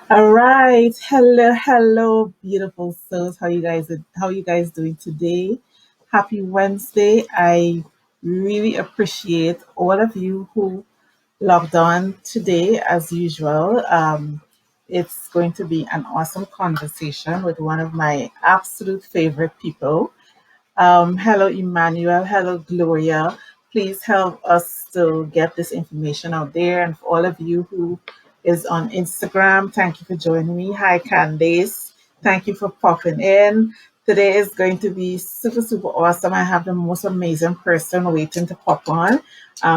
All right. Hello, beautiful souls. How you guys doing today? Happy Wednesday. I really appreciate all of you who logged on today as usual. It's going to be an awesome conversation with one of my absolute favorite people. Hello, Emmanuel. Hello, Gloria. Please help us to get this information out there. And for all of you who is on Instagram, thank you for joining me. Hi, Candace. Thank you for popping in. Today is going to be super, super awesome. I have the most amazing person waiting to pop on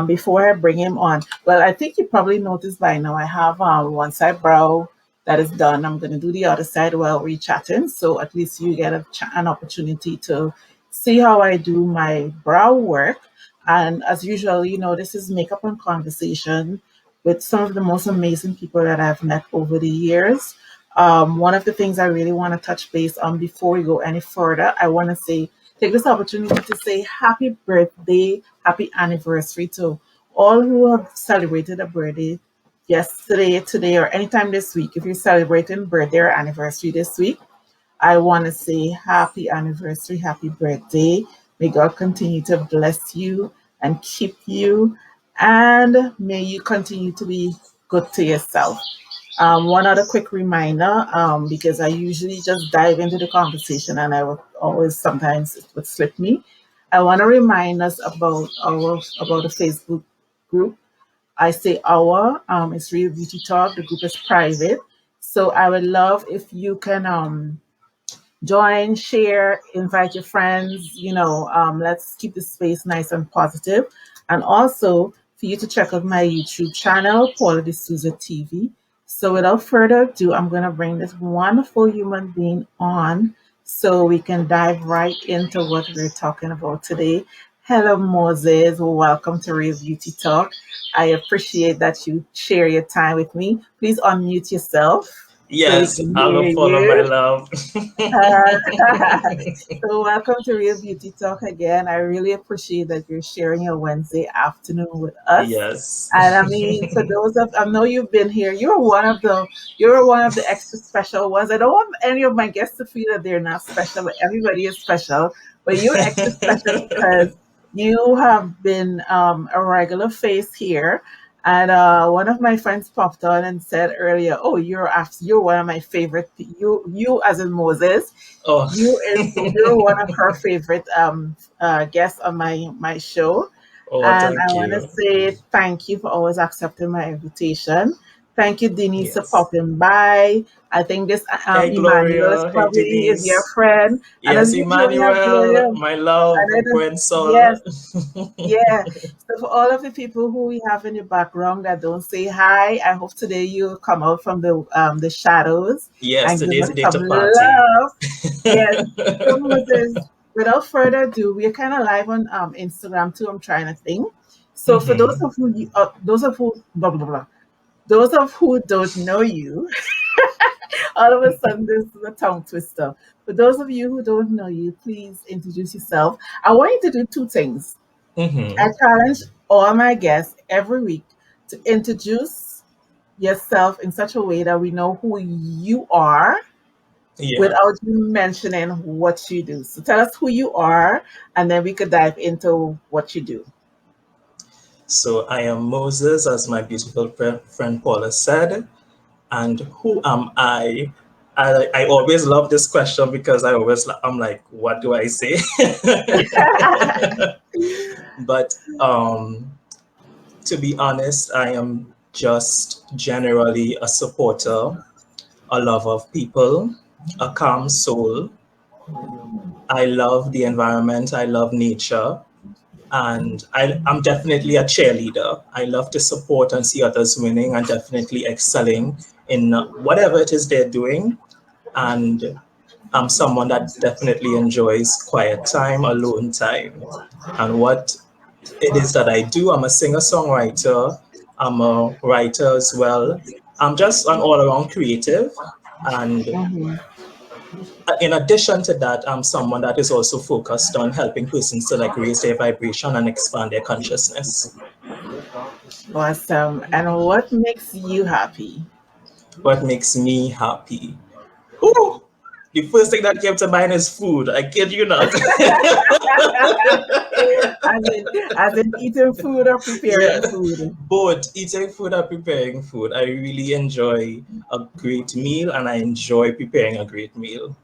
before I bring him on. Well, I think you probably noticed by now I have one side brow that is done. I'm going to do the other side while we're chatting. So at least you get an opportunity to see how I do my brow work. And as usual, this is makeup and conversation with some of the most amazing people that I've met over the years. One of the things I really want to touch base on before we go any further, I want to take this opportunity to say happy birthday, happy anniversary to all who have celebrated a birthday yesterday, today, or anytime this week. If you're celebrating birthday or anniversary this week, I want to say happy anniversary, happy birthday. May God continue to bless you and keep you, and may you continue to be good to yourself. One other quick reminder, because I usually just dive into the conversation and I will always sometimes it would slip me. I want to remind us about the Facebook group. I say our, it's Real Beauty Talk. The group is private, so I would love if you can join, share, invite your friends. Let's keep the space nice and positive. And also for you to check out my YouTube channel, Paulla De Souza TV. So without further ado, I'm going to bring this wonderful human being on so we can dive right into what we're talking about today. Hello, Moses. Welcome to Real Beauty Talk. I appreciate that you share your time with me. Please unmute yourself so we Yes, can I hear love follow my you. love. So welcome to Real Beauty Talk again. I really appreciate that you're sharing your Wednesday afternoon with us. Yes. And I mean, for those of I know you've been here, you're one of the extra special ones. I don't want any of my guests to feel that they're not special, but everybody is special. But you're extra special because you have been a regular face here. And one of my friends popped on and said earlier, "Oh, you're one of my favorite. You as in Moses, Oh, you're one of her favorite guests on my show, oh, and I thank want to you. say thank you for always accepting my invitation. Thank you, Denise, for Yes. popping by. I think this Hey, Emmanuel is Gloria. Hey, probably his dear Denise. friend, and as Yes, usual, we have Emmanuel, Gloria. my And love, then, grandson. yes, yeah. So for all of the people who we have in the background that don't say hi, I hope today you'll come out from the shadows Yes, and give today's us the day some to party. love. Yes. So Moses, without further ado, we are kind of live on Instagram too. I'm trying to think. So for those Mm-hmm. of those of who blah blah blah, those of who don't know you, all of a sudden this is a tongue twister. For those of you who don't know you, please introduce yourself. I want you to do two things. I Mm-hmm. challenge all my guests every week to introduce yourself in such a way that we know who you are Yeah. without you mentioning what you do. So tell us who you are, and then we could dive into what you do. So I am Moses, as my beautiful friend Paula said. And who am I? I always love this question because I'm like, what do I say? But to be honest, I am just generally a supporter, a lover of people, a calm soul. I love the environment, I love nature, and I'm definitely a cheerleader. I love to support and see others winning and definitely excelling in whatever it is they're doing. And I'm someone that definitely enjoys quiet time, alone time. And what it is that I do, I'm a singer songwriter, I'm a writer as well. I'm just an all around creative. And Mhm. in addition to that, I'm someone that is also focused on helping persons to like raise their vibration and expand their consciousness. Awesome. And what makes you happy? What makes me happy? Ooh, the first thing that came to mind is food. I kid you not. As in eating food or preparing Yeah, food. both eating food and preparing food. I really enjoy a great meal and I enjoy preparing a great meal.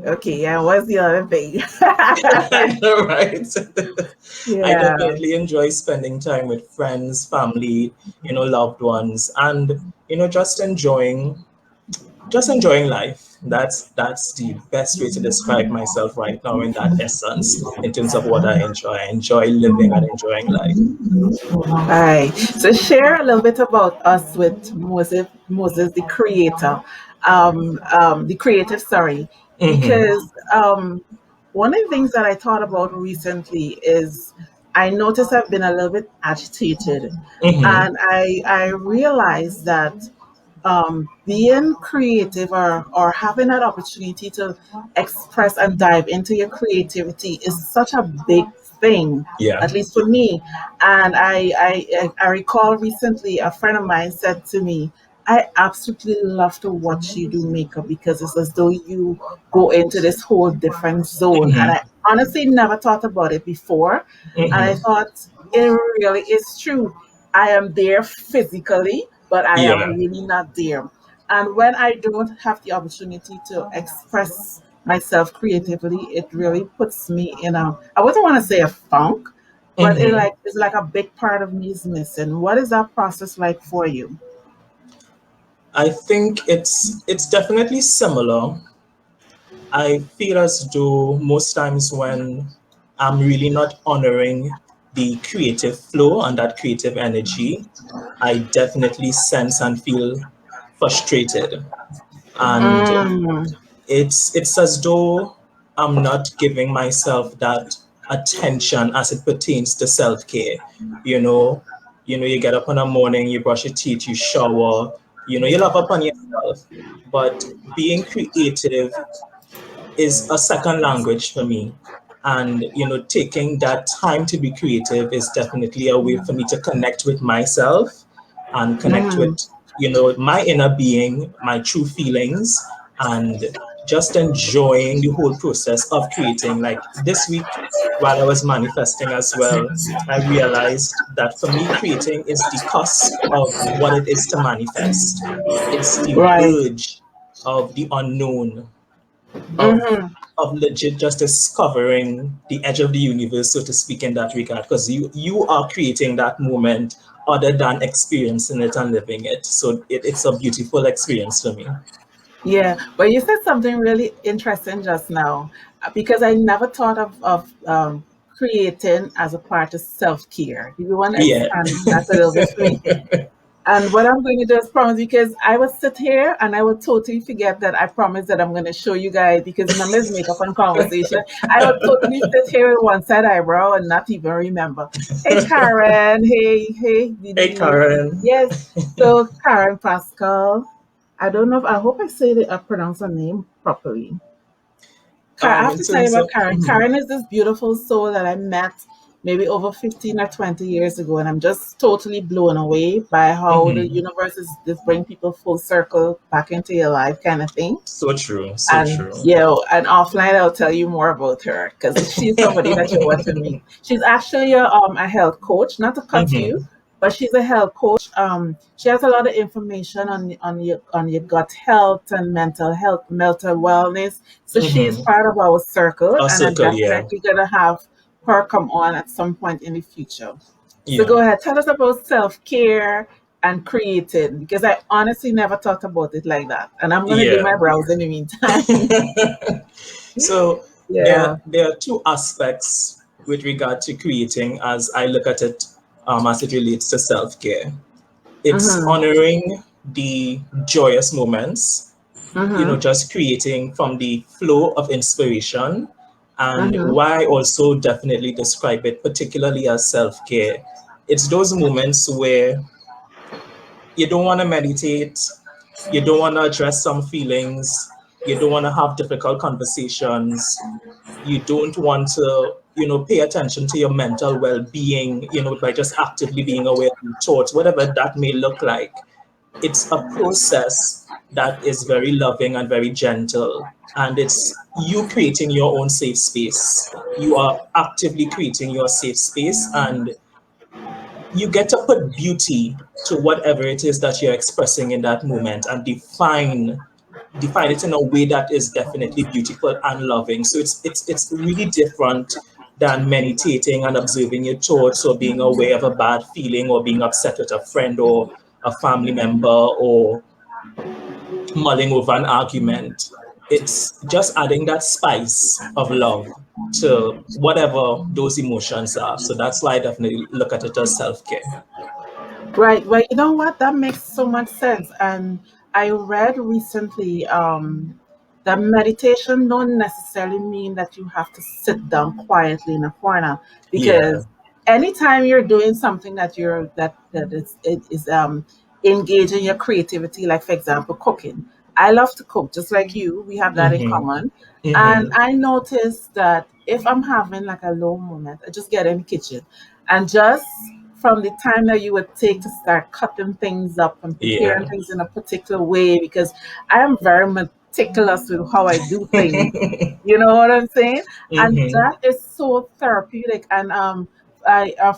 Okay, and what's the other thing? I know, right? I Yeah. definitely enjoy spending time with friends, family, loved ones, and just enjoying life. That's the best way to describe myself right now in that essence, in terms of what I enjoy. I enjoy living and enjoying life. Right. So share a little bit about us with Moses, the creator, the creative. Sorry, Mm-hmm. because one of the things that I thought about recently is I noticed I've been a little bit agitated, Mm-hmm. and I realized that being creative or having that opportunity to express and dive into your creativity is such a big thing, Yeah. at least for me. And I recall recently a friend of mine said to me, I absolutely love to watch you do makeup because it's as though you go into this whole different zone. And I Mm-hmm. honestly never thought about it before. And I Mm-hmm. thought it really is true. I am there physically, but I am Yeah. really not there. And when I don't have the opportunity to express myself creatively, it really puts me in a, I wouldn't want to say a funk, but Mm-hmm. it's like a big part of me is missing. What is that process like for you? I think it's definitely similar. I feel as though most times when I'm really not honoring the creative flow and that creative energy, I definitely sense and feel frustrated. And Mm, it's as though I'm not giving myself that attention as it pertains to self-care. You know, you get up in the morning, you brush your teeth, you shower, you love up on yourself. But being creative is a second language for me. And taking that time to be creative is definitely a way for me to connect with myself and connect mm, with my inner being, my true feelings, and just enjoying the whole process of creating. Like this week, while I was manifesting as well, I realized that for me, creating is the cusp of what it is to manifest. It's the right. verge of the unknown, of Hmm. legit just discovering the edge of the universe, so to speak, in that regard, because you are creating that moment other than experiencing it and living it. So it's a beautiful experience for me. Yeah, but you said something really interesting just now, because I never thought of creating as a part of self care. Do you want to Yeah. expand that a little bit for me? And what I'm going to do is promise, because I would sit here and I would totally forget that I promised that I'm going to show you guys, because remember it's makeup and conversation. I would totally sit here with one side eyebrow and not even remember. Hey Karen, hey Hey, Didi. Karen. Yes, so Karen Pascal. I don't know if I hope I say I pronounce her name properly. I have In to tell you terms about of Karen. Karen is this beautiful soul that I met maybe over 15 or 20 years ago, and I'm just totally blown away by how the mhm. universe is just bring people full circle back into your life kind of thing. So true, so And true. and offline I'll tell you more about her because she's somebody that you want to meet. She's actually a health coach, not to cut you, Mhm. but she's a health coach. She has a lot of information on your gut health and mental wellness. So she is Mhm. part of our circle, A and I'm circle, yeah. definitely gonna have her come on at some point in the future. So Yeah. go ahead, tell us about self care and creating, because I honestly never thought about it like that. And I'm gonna do Yeah. my brows in the meantime. So Yeah. there are two aspects with regard to creating as I look at it, as it relates to self-care. It's Mm-hmm. honoring the joyous moments, Mm-hmm. just creating from the flow of inspiration. And Mm-hmm. why I also definitely describe it particularly as self-care. It's those moments where you don't want to meditate, you don't want to address some feelings, you don't want to have difficult conversations, you don't want to pay attention to your mental well-being by just actively being aware of your thoughts, whatever that may look like. it's a process that is very loving and very gentle. And it's you creating your own safe space. You are actively creating your safe space, and you get to put beauty to whatever it is that you're expressing in that moment and define it in a way that is definitely beautiful and loving. So it's really different than meditating and observing your thoughts or being aware of a bad feeling or being upset with a friend or a family member or mulling over an argument. It's just adding that spice of love to whatever those emotions are. So that's why I definitely look at it as self-care. Right. Well, you know what? That makes so much sense. And I read recently that meditation don't necessarily mean that you have to sit down quietly in a corner, Yeah. because anytime you're doing something that it is engaging your creativity, like for example, cooking. I love to cook, just like you. We have that in Mm-hmm. common. And Mm-hmm. I noticed that if I'm having like a low moment, I just get in the kitchen and just from the time that you would take to start cutting things up and preparing Yeah. things in a particular way, because I am very meticulous with how I do things. You know what I'm saying? And Mm-hmm. that is so therapeutic. And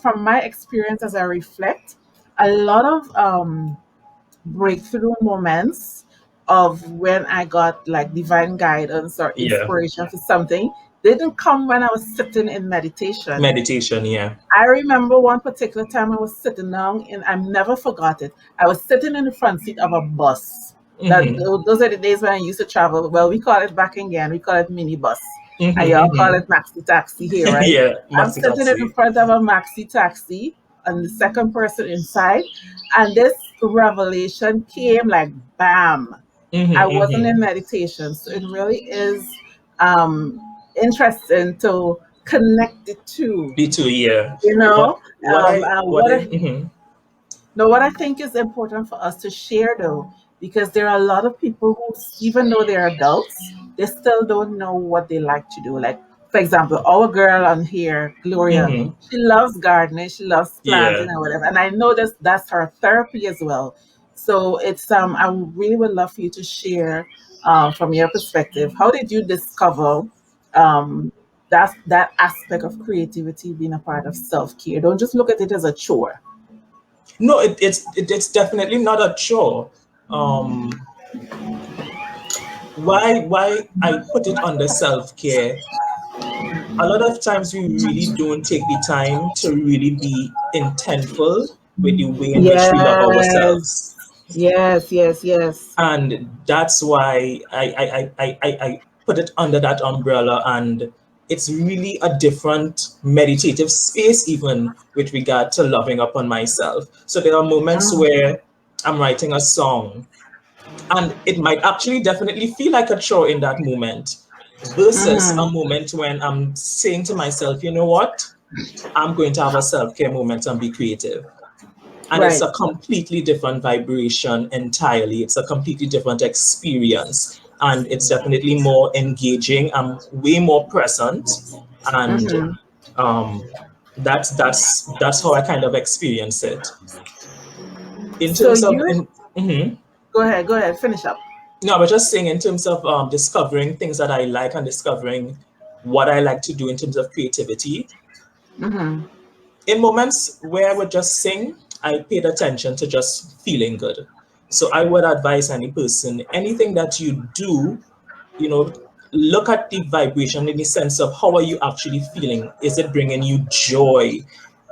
from my experience as I reflect, a lot of breakthrough moments of when I got like divine guidance or Yeah. inspiration for something didn't come when I was sitting in meditation. Meditation, yeah. I remember one particular time I was sitting down, and I never forgot it. I was sitting in the front seat of a bus. Mm-hmm. Those are the days when I used to travel. Well, we call it back again. We call it minibus, and Mm-hmm. y'all call Mm-hmm. it maxi taxi here, right? Yeah, I'm maxi sitting in the taxi. front of a maxi taxi, and the second person inside, and this revelation came like bam. I Mm-hmm. wasn't in Mm-hmm. meditation, so it really is um, interesting to connect the two. Me too, yeah. You know, What I what I think is important for us to share though, because there are a lot of people who, even though they're adults, they still don't know what they like to do. Like, for example, our girl on here, Gloria, mm-hmm. she loves gardening, she loves planting Yeah. and whatever. And I know that's her therapy as well. So it's I really would love for you to share from your perspective. How did you discover um, that aspect of creativity being a part of self care? Don't just look at it as a chore. No, it's definitely not a chore. Um, why I put it under self-care, a lot of times we really don't take the time to really be intentful with the way in which we love ourselves. Yes, yes, yes, yes. And that's why I put it under that umbrella, and it's really a different meditative space even with regard to loving upon myself. So there are moments Mm, where I'm writing a song and it might actually definitely feel like a chore in that moment versus a mhm. moment when I'm saying to myself, you know what, I'm going to have a self-care moment and be creative. And it's Right. a completely different vibration entirely. It's a completely different experience. And it's definitely more engaging. I'm way more present. And Hmm. um, that's how I kind of experience it. In So terms of you mhm. go ahead, finish up. No, but just saying in terms of discovering things that I like and discovering what I like to do in terms of creativity. Hmm. In moments where I would just sing, I paid attention to just feeling good. So I would advise any person, anything that you do, you know, look at the vibration in the sense of how are you actually feeling? Is it bringing you joy?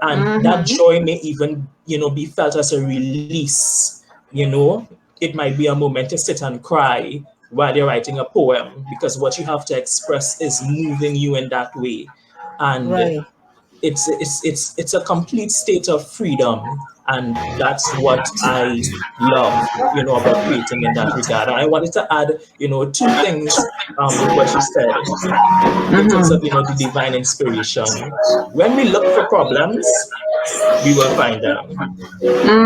And that Hmm. joy may even, be felt as a release, you know. It might be a moment to sit and cry while you're writing a poem because what you have to express is moving you in that way. And Right. it's a complete state of freedom, and that's what I love, about creating in that regard. And I wanted to add, two things with what you said in terms of Hmm. the divine inspiration. When we look for problems, we will find them.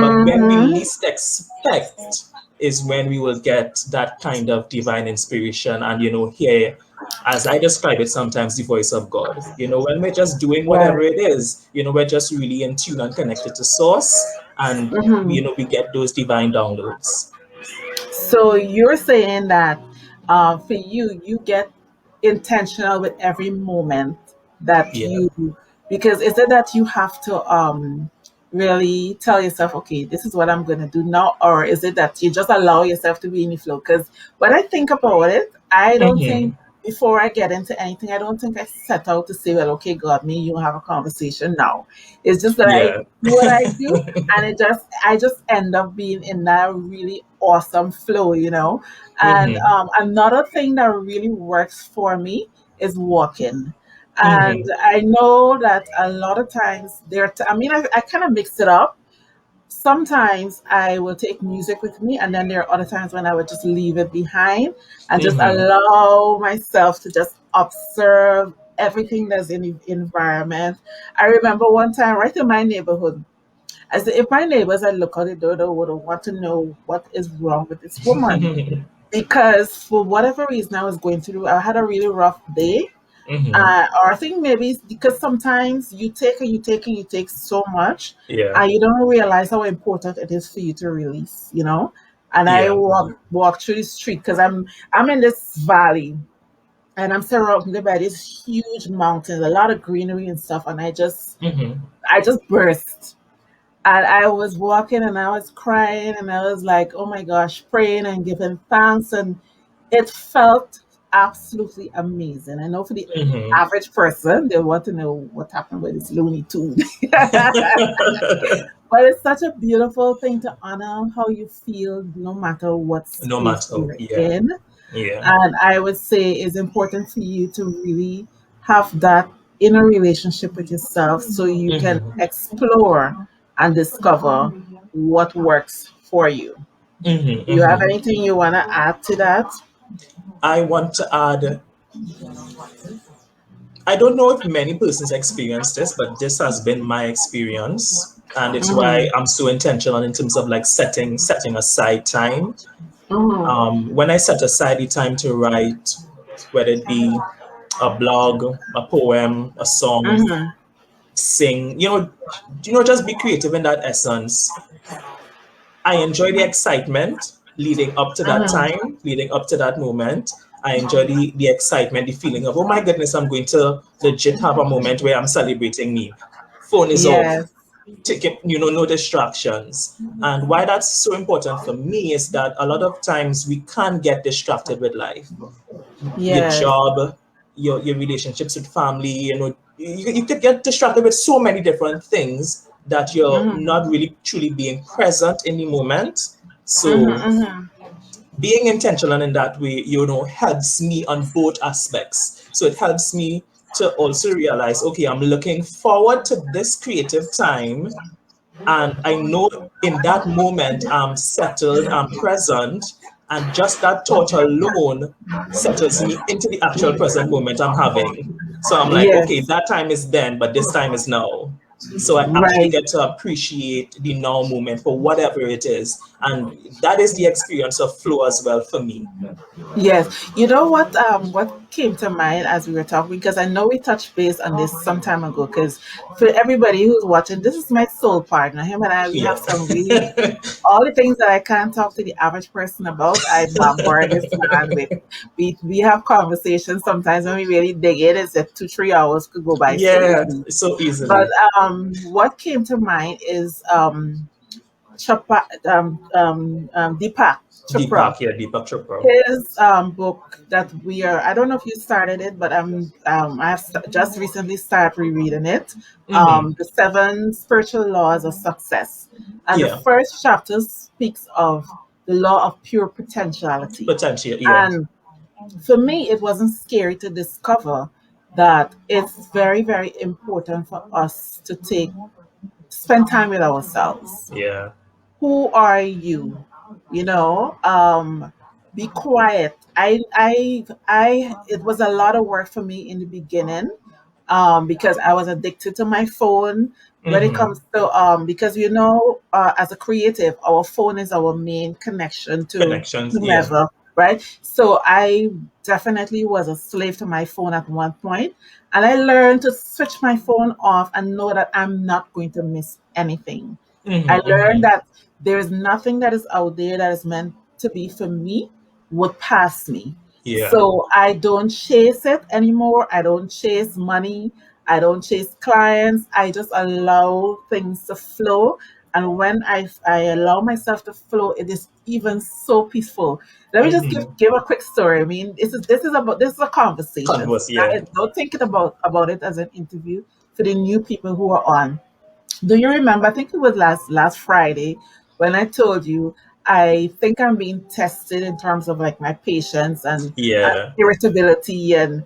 But when we Mm-hmm. least expect is when we will get that kind of divine inspiration and, hear, as I describe it sometimes, the voice of God. When we're just doing whatever Right. it is, we're just really in tune and connected to source, and, Mm-hmm. we get those divine downloads. So you're saying that for you, you get intentional with every moment that Yeah. you, because is it that you have to really tell yourself, okay, this is what I'm going to do now, or is it that you just allow yourself to be in the flow? Because when I think about it, I don't think Mm-hmm. before I get into anything, I don't think I set out to say, well, okay, God, me, you have a conversation now. It's just that I Yeah. do what I do, and I just end up being in that really awesome flow. And Mm-hmm. another thing that really works for me is walking. And Mm-hmm. I know that a lot of times I mean, I kind of mix it up. Sometimes I will take music with me, and then there are other times when I would just leave it behind and just Mm-hmm. allow myself to just observe everything that's in the environment. I remember one time right in my neighborhood, as if my neighbors had looked out the door, they would want to know what is wrong with this woman. Because for whatever reason I was going through, I had a really rough day. Mm-hmm. Or I think maybe it's because sometimes you take and you take and you take so much, Yeah. and you don't realize how important it is for you to release. And I Yeah. walk through the street because I'm in this valley, and I'm surrounded by these huge mountains, a lot of greenery and stuff, and Mm-hmm. I just burst. And I was walking and I was crying and I was like, oh my gosh, praying and giving thanks. And it felt absolutely amazing. I know for the Mm-hmm. average person, they want to know what happened with this Looney Tune. But it's such a beautiful thing to honor how you feel no matter what No space matter. you're Yeah. in. Yeah. And I would say it's important for you to really have that inner relationship with yourself so you can Mm-hmm. explore and discover what works for you. Mm-hmm. Do you have Mm-hmm. anything you want to add to that? I want to add, I don't know if many persons experience this, but this has been my experience. And it's why Mm-hmm. I'm so intentional in terms of like setting aside time. Mm-hmm. When I set aside the time to write, whether it be a blog, a poem, a song, Mm-hmm. sing, just be creative in that essence. I enjoy the excitement leading up to that Mm-hmm. time, leading up to that moment. I enjoy the excitement, the feeling of, oh my goodness, I'm going to legit have a moment where I'm celebrating me. Phone is off, Yes. taking, no distractions. And why that's so important for me is that a lot of times we can't get distracted with life. Your Yes. job, your relationships with family, you could get distracted with so many different things that you're Mm-hmm. not really truly being present in the moment. So Mm-hmm. being intentional in that way, helps me on both aspects. So it helps me to also realize, okay, I'm looking forward to this creative time, and I know in that moment I'm settled, I'm present, and just that thought alone settles me into the actual present moment I'm having. So I'm like, okay, Yes. that time is then, but this time is now. So I actually Right. get to appreciate the now moment for whatever it is. And that is the experience of flow as well for me. Yes. You know what came to mind as we were talking, because I know we touched base on this some time ago, because for everybody who's watching, this is my soul partner. Him and I, we Yeah. have some really all the things that I can't talk to the average person about, I bombard this man with. We have conversations sometimes when we really dig in, it's that 2-3 hours could go by so Yeah, easily. so But easily. what came to mind is Deepak Chopra, Deepak, yeah, Deepak Chopra. his book that I don't know if you started it, but just recently started rereading it. Mm-hmm. The Seven Spiritual Laws of Success. And the Yeah, first chapter speaks of the law of pure potentiality. potential. Yeah, And for me, it wasn't scary to discover that it's very, very important for us to spend time with ourselves. yeah. Who are you? Be quiet. It was a lot of work for me in the beginning, because I was addicted to my phone. When it Mm-hmm. comes to because as a creative, our phone is our main connection to Connections, yeah. whomever, right? So I definitely was a slave to my phone at one point, and I learned to switch my phone off and know that I'm not going to miss anything. I Mm-hmm, learned mm-hmm. that there is nothing that is out there that is meant to be for me would pass me. Yeah. So I don't chase it anymore. I don't chase money. I don't chase clients. I just allow things to flow. And when I allow myself to flow, it is even so peaceful. Let me just Mm-hmm. give a quick story. I mean, this is a conversation. So Converse, yeah. don't think it about it as an interview for the new people who are on. Do you remember? I think it was last Friday when I told you I think I'm being tested in terms of like my patience and Yeah. irritability and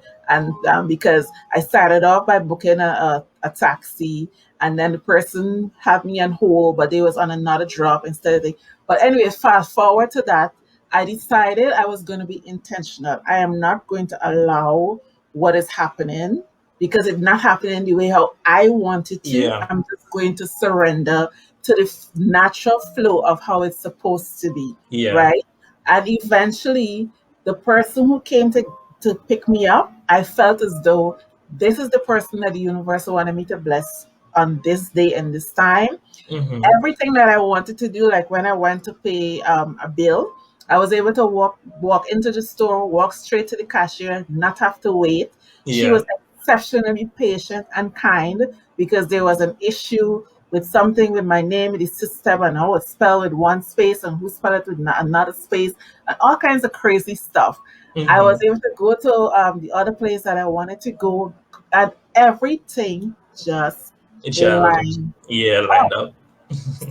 because I started off by booking a taxi and then the person had me on hold, but they was on another drop instead of the. But anyways, fast forward to that, I decided I was going to be intentional. I am not going to allow what is happening because it's not happening the way how I want it to. Yeah. I'm just going to surrender to the natural flow of how it's supposed to be, Yeah. right? And eventually, the person who came to pick me up, I felt as though this is the person that the universe wanted me to bless on this day and this time. Mm-hmm. Everything that I wanted to do, like when I went to pay a bill, I was able to walk into the store, walk straight to the cashier, not have to wait. She Yeah. was exceptionally patient and kind because there was an issue with something with my name in the system and how it's spelled with one space and who spelled it with another space and all kinds of crazy stuff. I was Mm-hmm. able to go to the other place that I wanted to go, and everything just Gelled. lined Yeah, up. lined up.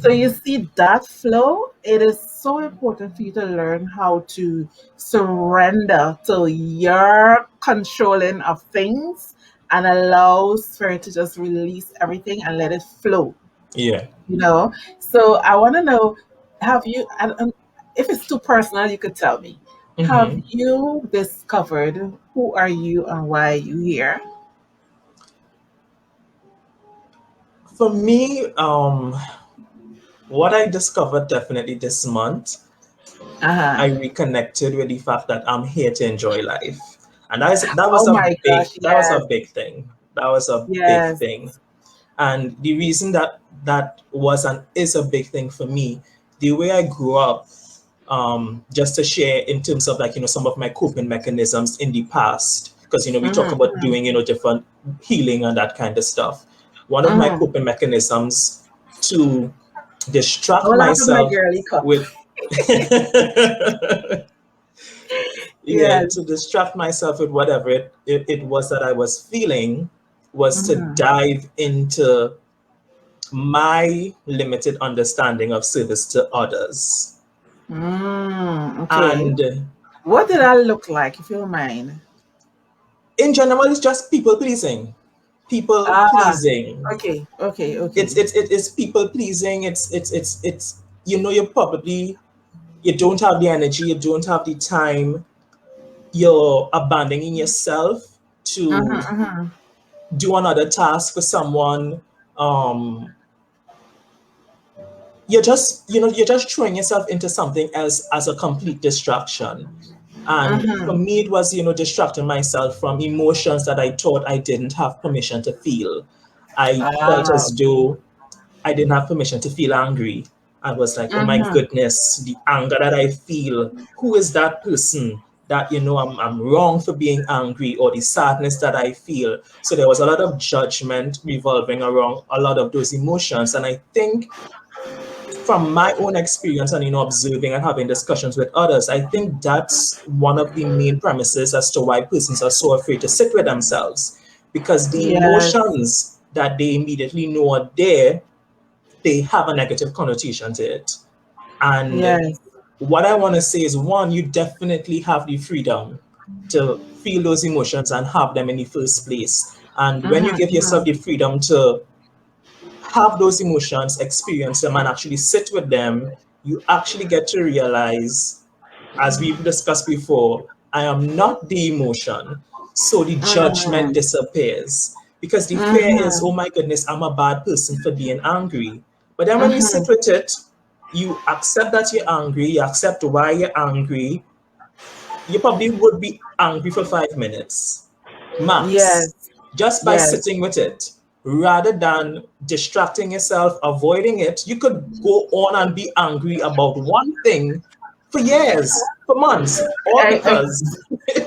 So you see that flow, it is so important for you to learn how to surrender to your controlling of things and allow spirit to just release everything and let it flow, Yeah. you know? So I want to know, have you, and if it's too personal, you could tell me, have Mm-hmm. you discovered who are you and why are you here? For me, what I discovered definitely this month, Uh-huh. I reconnected with the fact that I'm here to enjoy life. And that was Oh a my big gosh, yes, big thing. That was a big yes. thing. And the reason that that was and is a big thing for me, the way I grew up, just to share in terms of like, some of my coping mechanisms in the past, because, we talk about Mm-hmm, doing, different healing and that kind of stuff. One of my mm-hmm. coping mechanisms to distract Don't laugh at my myself girly cup. with, yeah, Yes. to distract myself with whatever it was that I was feeling was to Mm-hmm. dive into my limited understanding of service to others. Okay. And What did that look like, if you don't mind? in general, it's just people pleasing. People Ah, pleasing. okay, okay, It's okay. it's it's people pleasing. It's you probably you don't have the energy, you don't have the time, you're abandoning yourself Mm-hmm, to mm-hmm, do another task for someone. Um, you're just throwing yourself into something else as a complete distraction. And for mm-hmm. me, it was, distracting myself from emotions that I thought I didn't have permission to feel. I felt Ah, as okay. though I didn't have permission to feel angry. I was like, oh my Mm-hmm, goodness, the anger that I feel, who is that person that, I'm wrong for being angry, or the sadness that I feel. So there was a lot of judgment revolving around a lot of those emotions. And I think from my own experience and observing and having discussions with others, I think that's one of the main premises as to why persons are so afraid to sit with themselves, because the yes, emotions that they immediately know are there, they have a negative connotation to it. And yes. what I want to say is, one, you definitely have the freedom to feel those emotions and have them in the first place. And when you Mm-hmm, give yourself mm-hmm, the freedom to have those emotions, experience them, and actually sit with them, you actually get to realize, as we've discussed before, I am not the emotion. So the judgment mm-hmm. disappears. because the fear is, Mm-hmm. oh my goodness, I'm a bad person for being angry. But then when you sit Mm-hmm. with it, you accept that you're angry, you accept why you're angry. You probably would be angry for 5 minutes max, Yes. just by Yes. sitting with it. Rather than distracting yourself, avoiding it, you could go on and be angry about one thing for years, for months, all I, because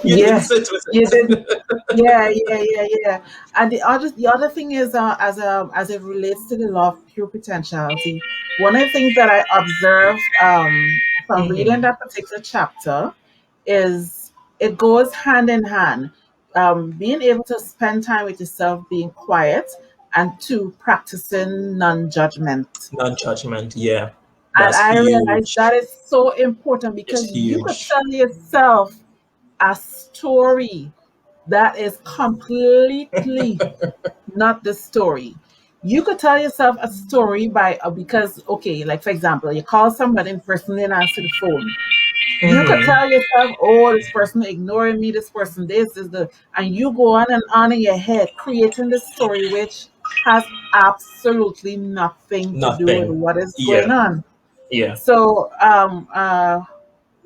you didn't yeah. sit with You didn't. it. Yeah, yeah, yeah, yeah. And the other thing is, as it relates to the law of pure potentiality, one of the things that I observed from reading Mhm. that particular chapter is it goes hand in hand. Being able to spend time with yourself, being quiet, and two, practicing non-judgment. Non-judgment, yeah, And that's I realized that huge. is so important It's because you could huge. tell yourself a story that is completely not the story. You could tell yourself a story by because okay, like for example, you call somebody and the person didn't answer the phone. You could Hmm. tell yourself, "Oh, this person ignoring me. This person, this is the," and you go on in your head, creating this story which has absolutely nothing to do with Nothing. what is going Yeah, on. yeah. So,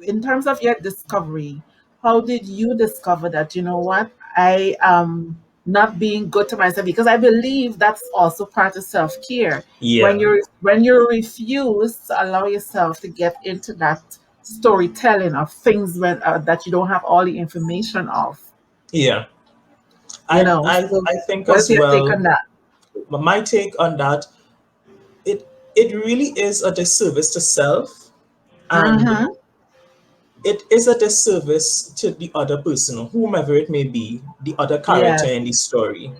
in terms of your discovery, how did you discover that, you know what, I am not being good to myself? Because I believe that's also part of self-care. Yeah, When you refuse to allow yourself to get into that storytelling of things that you don't have all the information of, yeah. you I, know. I, So I think what is as your take on well, that? my take on that, it really is a disservice to self, and Mm-hmm. it is a disservice to the other person, whomever it may be, the other character Yes. in the story,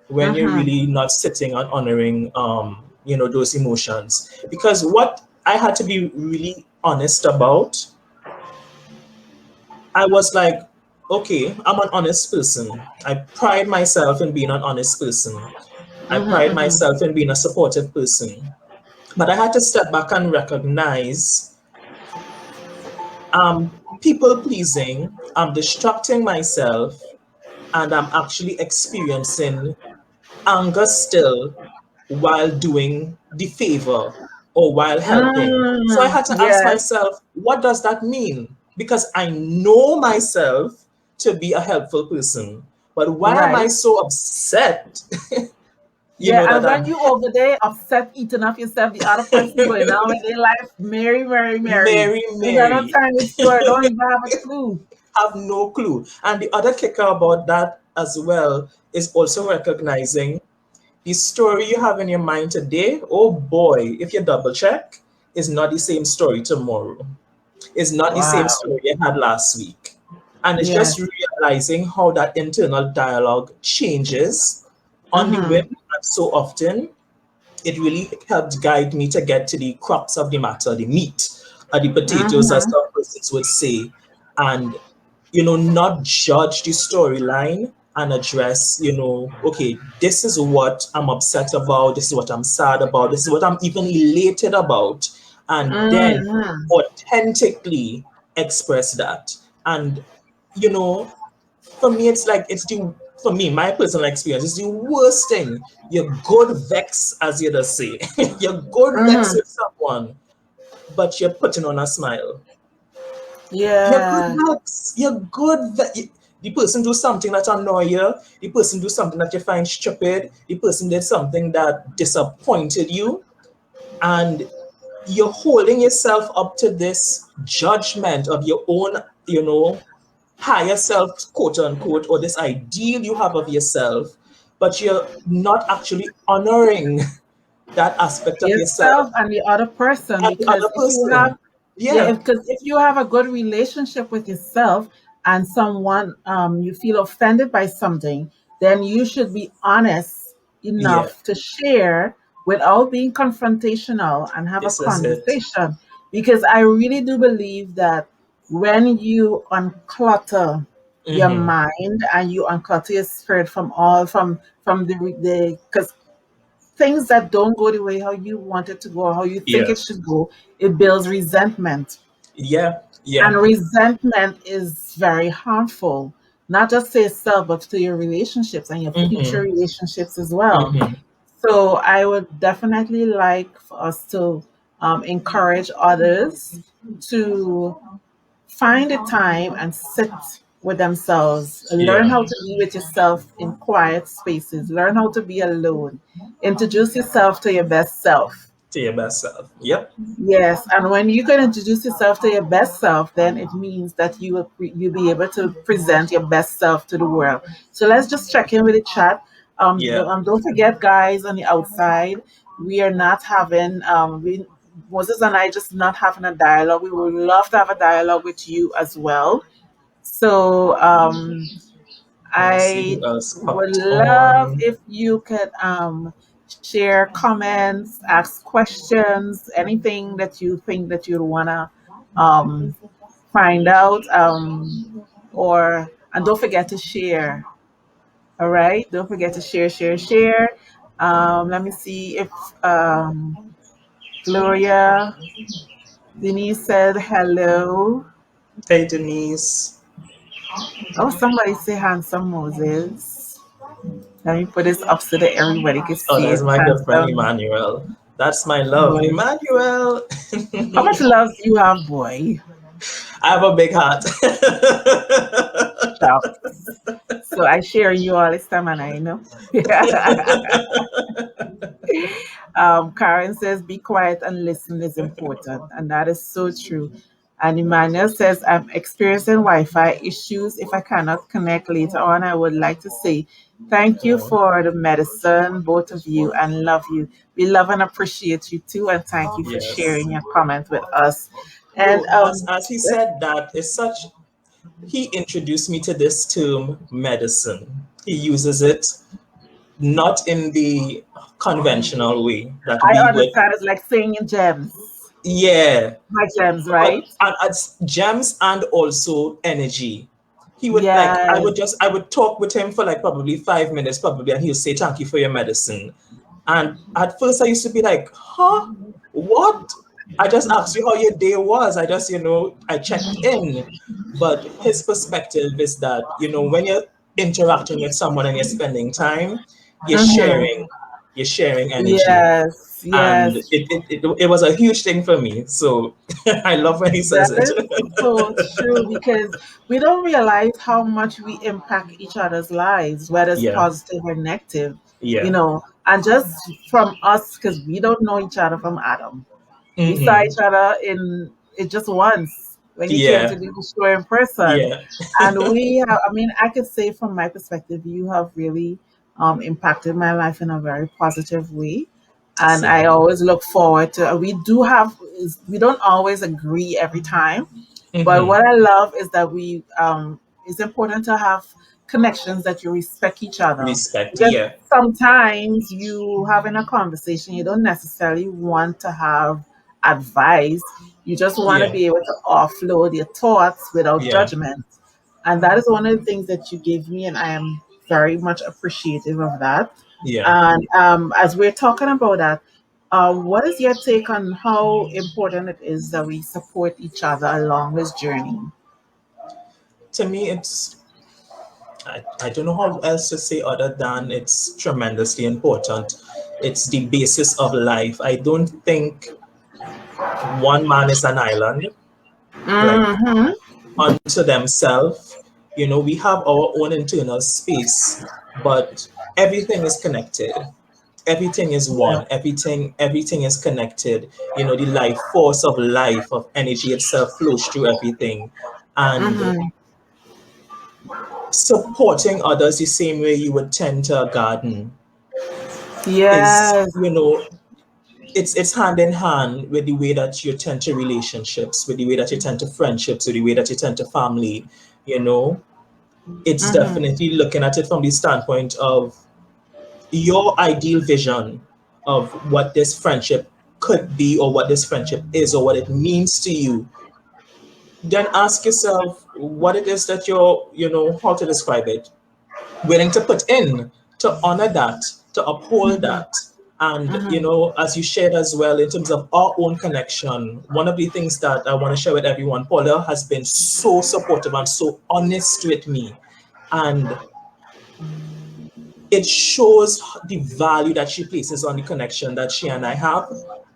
when you're Mm-hmm. really not sitting and honoring, those emotions. Because what I had to be really honest about, I was like, okay, I'm an honest person. I pride myself in being an honest person. I Mm-hmm. pride Mm-hmm. myself in being a supportive person. But I had to step back and recognize people pleasing, I'm distracting myself, and I'm actually experiencing anger still while doing the favor or while helping. So I Mm, had to ask yes. myself, what does that mean? Because I know myself to be a helpful person. But why am I Right. so upset, Yeah, that and when I'm you over there upset, eating up yourself, the other person going on with their life, merry, merry, merry. Mary, You got no Mary? time to story, don't even have a clue. Have no clue. And the other kicker about that as well is also recognizing the story you have in your mind today. Oh boy, if you double check, is not the same story tomorrow. It's not the same Wow. story you had last week. And it's just Yes. realizing how that internal dialogue changes on the whim. Mm-hmm. And so often, it really helped guide me to get to the crux of the matter, the meat, the potatoes, as Mm-hmm. some persons would say, and not judge the storyline and address, okay, this is what I'm upset about, this is what I'm sad about, this is what I'm even elated about, and then Mm-hmm. authentically express that. And you know, for me, it's like for me, my personal experience is the worst thing. You're good vex, as you just say. You're good vex Mm-hmm. with someone, but you're putting on a smile. You're good Yeah. vex. You're good the person do something that annoy you, the person do something that you find stupid, the person did something that disappointed you, and you're holding yourself up to this judgment of your own, higher self, quote unquote, or this ideal you have of yourself, but you're not actually honoring that aspect of yourself Yourself and the other person, and the because other if you have, person. yeah, Yeah, because if you have a good relationship with yourself and someone you feel offended by something, then you should be honest yeah, enough to share without being confrontational and have a this is it. conversation. Because I really do believe that when you unclutter your Hmm. mind and you unclutter your spirit from all from the because things that don't go the way how you want it to go or how you think Yeah, it should go, it builds resentment. yeah, And yeah, resentment is very harmful. not just to yourself, but to your relationships and your future Mm-hmm. relationships as well. Mm-hmm. So I would definitely like for us to encourage others to find a time and sit with themselves. Learn Yeah. how to be with yourself in quiet spaces. Learn how to be alone. Introduce yourself to your best self. To your best self. Yep. Yes, and when you can introduce yourself to your best self, then it means that you'll be able to present your best self to the world. So let's just check in with the chat. Yeah. Don't forget, guys, on the outside, we are not having Moses and I just not having a dialogue. We would love to have a dialogue with you as well. So Let me see I who else would popped love on. if you could share comments, ask questions, anything that you think that you'd wanna um, find out, or and don't forget to share. All right, don't forget to share, share, share. Let me see if Gloria Denise said hello. Hey, Denise. Oh, somebody say handsome Moses. Let me put this up so that everybody can Oh, see that's it. my good friend Handsome Emmanuel. That's my love, Moses. Emmanuel. How much love do you have, boy? I have a big heart. Shucks. So I share you all this time, and I know. Karen says, "Be quiet and listen is important," and that is so true. And Emmanuel says, "I'm experiencing Wi-Fi issues. If I cannot connect later on, I would like to say thank you Oh, for the medicine, both of you, and love you. We love and appreciate you too, and thank you for yes. sharing your comment with us." And No, as he said that, it's such, he introduced me to this term medicine. He uses it not in the conventional way that I we would, understand it's like singing gems. yeah, My gems, but right? as gems and also energy. He would like, Yes. I would talk with him for like probably 5 minutes, probably, and he'll say, "Thank you for your medicine." And at first I used to be like, huh? What? I just asked you how your day was. I just, I checked in. But his perspective is that, when you're interacting with someone and you're spending time, you're Mhm. sharing, you're sharing energy. Yes, And yes. it was a huge thing for me. So I love when he That says it. is so true because we don't realize how much we impact each other's lives, whether it's Yeah. positive or negative, Yeah. and just from us, because we don't know each other from Adam. We saw Mm-hmm. each other in it just once when you came to Yeah. do the show in person. Yeah. And we have, I mean, I could say from my perspective, you have really impacted my life in a very positive way. And I Same. always look forward to, we don't always agree every time, but Mm-hmm. what I love is that it's important to have connections that you respect each other. Respect. Because Yeah. sometimes you having a conversation, you don't necessarily want to have advice. You just want to Yeah. be able to offload your thoughts without Yeah. judgment. And that is one of the things that you give me, and I am very much appreciative of that. Yeah. And as we're talking about that, what is your take on how important it is that we support each other along this journey? To me, I don't know how else to say other than it's tremendously important. It's the basis of life. I don't think one man is an island, like Mm-hmm. unto themselves. We have our own internal space, but everything is connected. Everything is Yeah. one. Everything is connected. The life force of life, of energy itself flows through everything. And Mm-hmm. supporting others the same way you would tend to a garden is, Yes. it's hand in hand with the way that you tend to relationships, with the way that you tend to friendships, with the way that you tend to family. you know it's Mm-hmm. definitely looking at it from the standpoint of your ideal vision of what this friendship could be, or what this friendship is, or what it means to you. Then ask yourself what it is that you're, how to describe it, willing to put in to honor that, to uphold that. And, Mm-hmm. as you shared as well, in terms of our own connection, one of the things that I want to share with everyone, Paula has been so supportive and so honest with me. and it shows the value that she places on the connection that she and I have.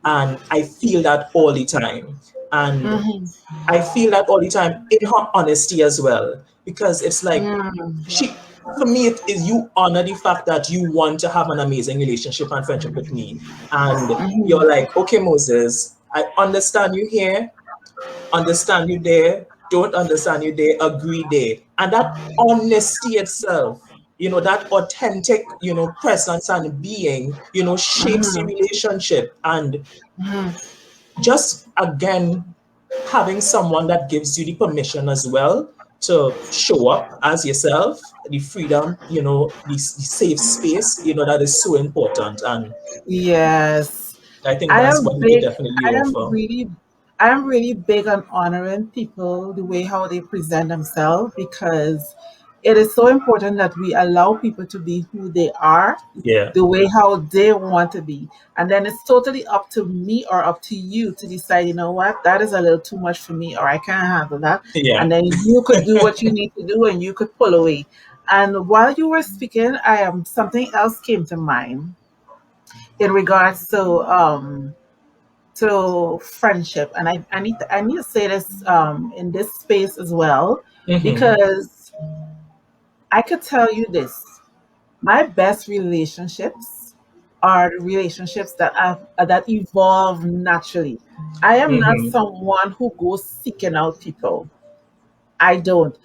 And I feel that all the time. And Mm-hmm. I feel that all the time in her honesty as well. Because it's like Mm-hmm. she for me it is you honor the fact that you want to have an amazing relationship and friendship with me. And you're like, okay, Moses, I understand you here, understand you there, don't understand you there, agree there. And that honesty itself, that authentic, presence and being, shapes the Mm-hmm. relationship. And Mm-hmm. just again, having someone that gives you the permission as well to show up as yourself, the freedom, the safe space, that is so important. And Yes. I think I that's am what you could big. definitely I am offer. really, I am really big on honoring people the way how they present themselves because it is so important that we allow people to be who they are, Yeah. the way how they want to be, and then it's totally up to me or up to you to decide. You know what? That is a little too much for me, or I can't handle that. Yeah. And then you could do what you need to do, and you could pull away. And while you were speaking, I am something else came to mind in regards to friendship, and I need to say this in this space as well, Mm-hmm. because I could tell you this: my best relationships are the relationships that evolve naturally. I am not Mm-hmm. someone who goes seeking out people. I don't.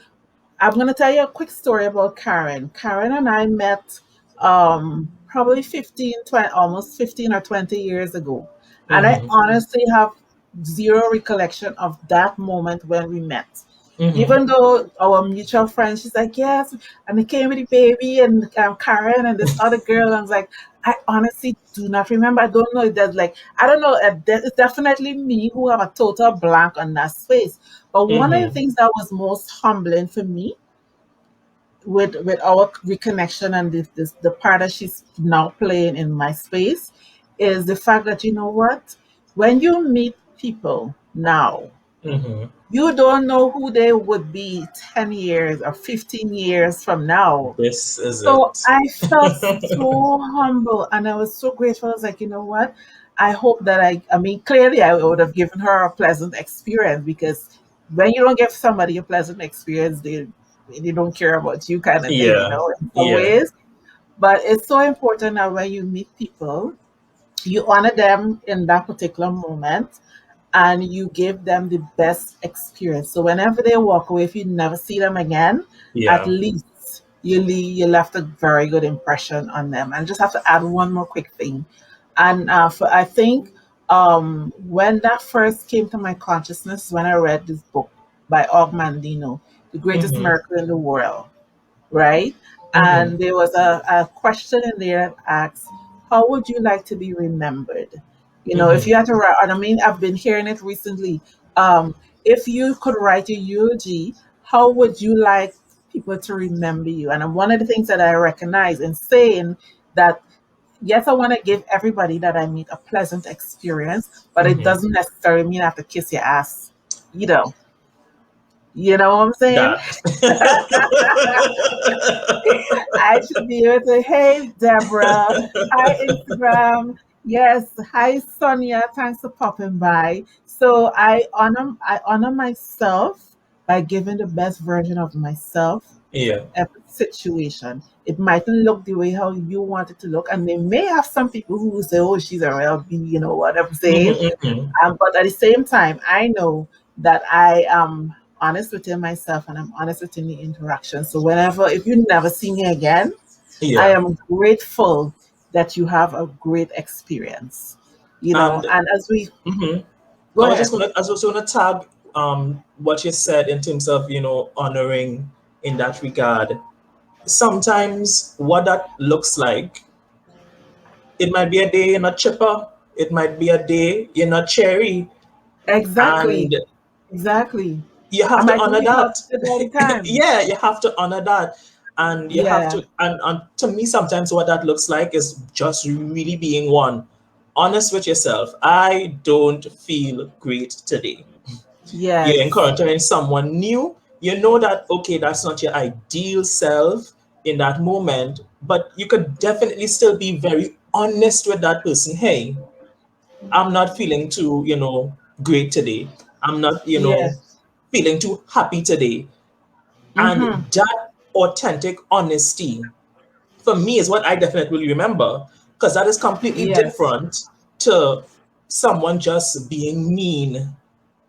I'm going to tell you a quick story about Karen. Karen and I met probably 15, 20, almost 15 or 20 years ago. And I Mm-hmm. honestly have zero recollection of that moment when we met. Mm-hmm. Even though our mutual friend, she's like, yes, and they came with the baby and Karen and this other girl. I was like, I honestly do not remember. I don't know if there's like, I don't know. It's definitely me who have a total blank on that space. But one of the Mm-hmm. things that was most humbling for me with our reconnection and the part that she's now playing in my space is the fact that, you know what, when you meet people now, Mm-hmm. you don't know who they would be 10 years or 15 years from now. This is So it. I felt so humble and I was so grateful. I was like, you know what? I hope that I mean, clearly I would have given her a pleasant experience, because when you don't give somebody a pleasant experience, they don't care about you, kind of thing, Yeah. in some Yeah. ways. But it's so important that when you meet people, you honor them in that particular moment and you give them the best experience. So whenever they walk away, if you never see them again, at Yeah. least you left a very good impression on them. And just have to add one more quick thing. And I think when that first came to my consciousness, when I read this book by Og Mandino, The Greatest Mm-hmm. Miracle in the World, right? Mm-hmm. And there was a question in there that asks, how would you like to be remembered? If Mm-hmm. you had to write, and I mean, I've been hearing it recently. If you could write a eulogy, how would you like people to remember you? And one of the things that I recognize in saying that, yes, I want to give everybody that I meet a pleasant experience, but it Mm-hmm. doesn't necessarily mean I have to kiss your ass, you know. You know what I'm saying? That. I should be able to, hey, Deborah. Hi, Instagram. Yes. Hi, Sonia. Thanks for popping by. So I honor myself by giving the best version of myself to Yeah. every situation. It mightn't look the way how you want it to look. And they may have some people who say, oh, she's a real B, what I'm saying. Mm-hmm. Mm-hmm. But at the same time, I know that I am honest within myself and I'm honest within the interaction. So whenever, if you never see me again, I Yeah. am grateful that you have a great experience. And And as we mhm. go ahead. I was also gonna tag what you said in terms of honoring in that regard. Sometimes what that looks like, it might be a day you're not chipper, it might be a day you're not cherry, Exactly. and Exactly. you I have to might be honor that. exhausted all the time. Yeah, you have to honor that. And you have Yeah. to, and to me, sometimes what that looks like is just really being one, honest with yourself. I don't feel great today. You're Yes. encountering someone new, You know that, okay, that's not your ideal self in that moment, but you could definitely still be very honest with that person. Hey, I'm not feeling too, great today. I'm not, Yes. feeling too happy today. Mm-hmm. And that authentic honesty for me is what I definitely remember, because that is completely Yes. different to someone just being mean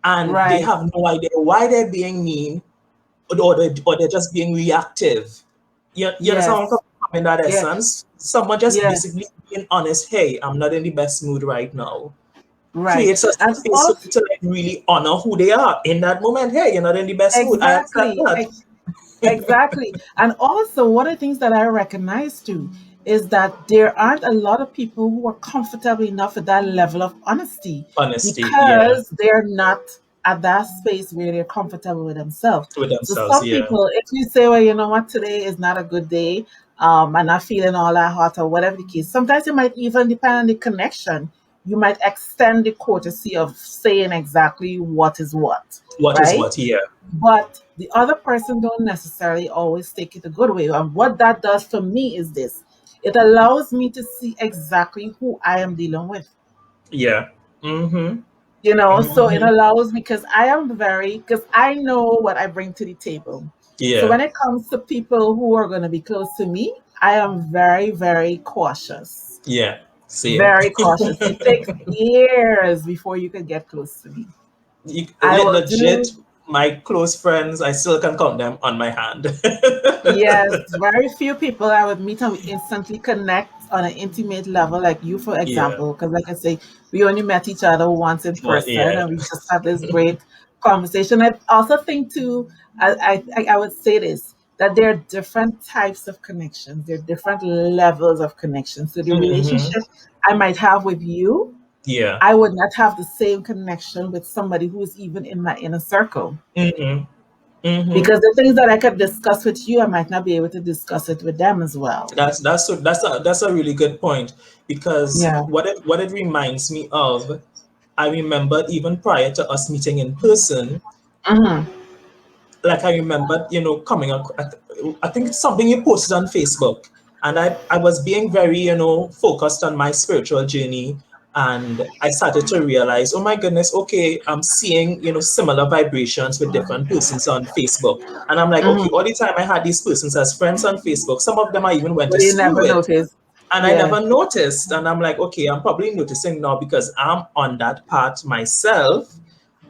and they Right. have no idea why they're being mean, or they're just being reactive. You understand what I'm Yes. coming from in that Yes. essence? Someone just Yes. basically being honest, hey, I'm not in the best mood right now. Right. Creates a And space for also, me to like really honor who they are in that moment. Hey, you're not in the best mood. I accept exactly. that. Exactly. And also, one of the things that I recognize too is that there aren't a lot of people who are comfortable enough with that level of honesty Honesty, yeah, because they're not at that space where they're comfortable with themselves. with So, themselves, some yeah. people, if you say, well, you know what, today is not a good day, I'm not feeling all that hot or whatever the case, sometimes you might even, depend on the connection, you might extend the courtesy of saying exactly what is what, What is right? what, yeah. But the other person don't necessarily always take it a good way. And what that does for me is this: it allows me to see exactly who I am dealing with. Yeah. Mm-hmm. So it Mm-hmm. allows me, because I am very, because I know what I bring to the table. So Yeah. when it comes to people who are going to be close to me, I am very, very cautious. Yeah. Same. Very cautious. It takes years before you can get close to me. I will Legit, do. my close friends, I still can count them on my hand. Yes, very few people I would meet and we instantly connect on an intimate level, like you, for Yeah. example, because, like I say, we only met each other once in Well, person yeah. and we just had this great conversation. I also think, too, I would say this, that there are different types of connections, there are different levels of connections. So, the Mm-hmm. relationship I might have with you, Yeah. I would not have the same connection with somebody who is even in my inner circle. Mm-hmm. Mm-hmm. Because the things that I could discuss with you, I might not be able to discuss it with them as well. That's a really good point, because Yeah. what it reminds me of, I remember even prior to us meeting in person, Mm-hmm. like I remember, coming up. I think it's something you posted on Facebook, and I was being very, focused on my spiritual journey, and I started to realize, oh my goodness, okay, I'm seeing, similar vibrations with different persons on Facebook, and I'm like, okay, all Mm-hmm. the time I had these persons as friends on Facebook. Some of them I even went But to you school never with, notice. and I Yeah. never noticed. And I'm like, okay, I'm probably noticing now because I'm on that path myself.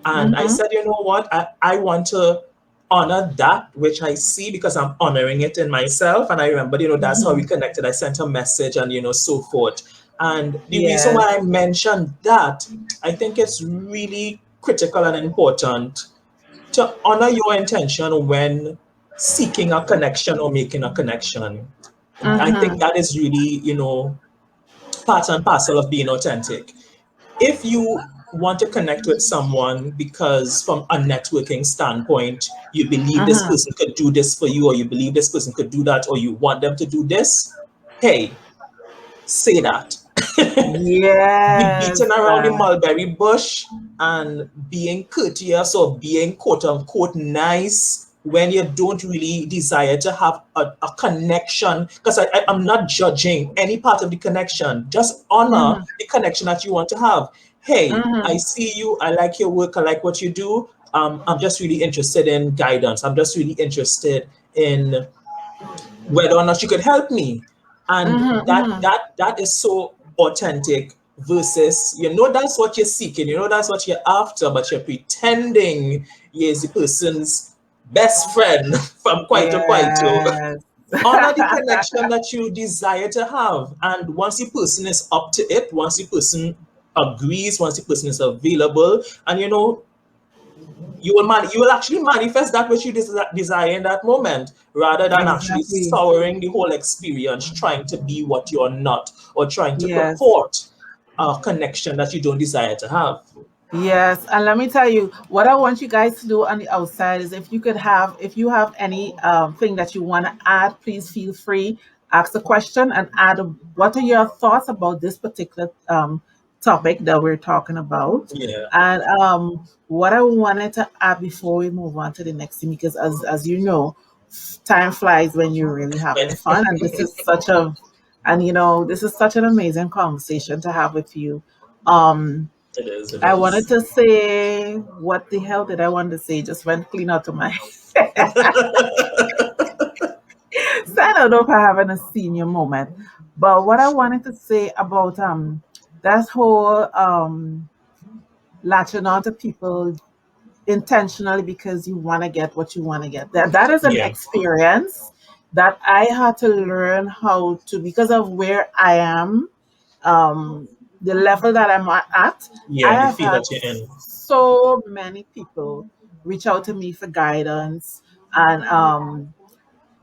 And I Mm-hmm. said, you know what? I want to honor that which I see, because I'm honoring it in myself. And I remember, that's how we Mm-hmm. connected. I sent a message and, so forth. And the reason Yes. why I mentioned that, I think it's really critical and important to honor your intention when seeking a connection or making a connection. I think Mm-hmm. that is really, part and parcel of being authentic. If you want to connect with someone because from a networking standpoint, you believe this Mm-hmm. person could do this for you, or you believe this person could do that, or you want them to do this, hey, say that. Be Yes. beating around the mulberry bush and being courteous or being quote unquote nice when you don't really desire to have a connection. Because I'm not judging any part of the connection, just honor Mm-hmm. the connection that you want to have. Hey, I Mm-hmm. see you, I like your work, I like what you do. I'm just really interested in guidance. I'm just really interested in whether or not you could help me. And Mm-hmm. that is so authentic, versus, that's what you're seeking, that's what you're after, but you're pretending you're the person's best friend from quite to quite to Yes. honor the connection that you desire to have. And once the person is up to it, once the person agrees, once the person is available, and you will actually manifest that which you desire in that moment, rather than actually Exactly. souring the whole experience, trying to be what you're not, or trying to Yes. purport a connection that you don't desire to have. Yes, and let me tell you, what I want you guys to do on the outside is, if you have any thing that you want to add, please feel free, ask a question and add, what are your thoughts about this particular topic that we're talking about. Yeah. And what I wanted to add before we move on to the next thing, because as you know, time flies when you're really having fun, and this is such an amazing conversation to have with you. Um, It is. It I wanted is. to say, what the hell did I want to say? Just went clean out of my So I don't know if I having a senior moment, but what I wanted to say about that whole latching on to people intentionally because you want to get what you want to get. That is an Yeah. experience that I had to learn how to, because of where I am, the level that I'm at. I Yeah. The have field had that you're in. so many people reach out to me for guidance, and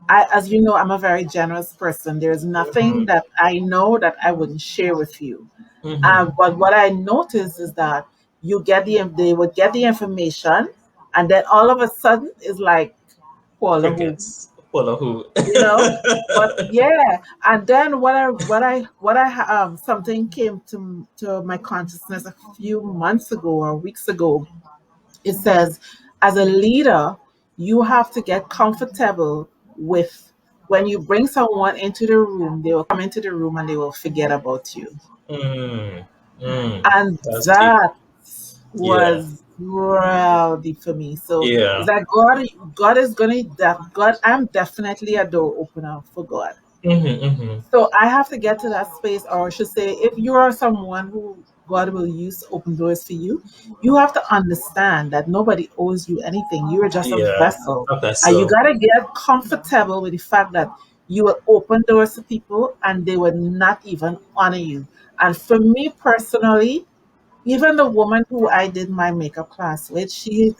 as you know, I'm a very generous person. There's nothing Mm-hmm. that I know that I wouldn't share with you. Mm-hmm. But what I noticed is that they would get the information, and then all of a sudden it's like, Paula, who, Crickets. Full of who? you know? But yeah, and then something came to my consciousness a few months ago or weeks ago. It says, as a leader, you have to get comfortable with when you bring someone into the room, they will come into the room and they will forget about you. Mm. Mm. And That's deep. that Yeah. was real deep for me. So it's Yeah. like God is gonna that God, I'm definitely a door opener for God. Mm-hmm. Mm-hmm. So I have to get to that space, or I should say, if you are someone who God will use to open doors for you, you have to understand that nobody owes you anything. You are just a Yeah. vessel. Okay. And you So. got to get comfortable with the fact that you will open doors to people and they will not even honor you. And for me personally, even the woman who I did my makeup class with,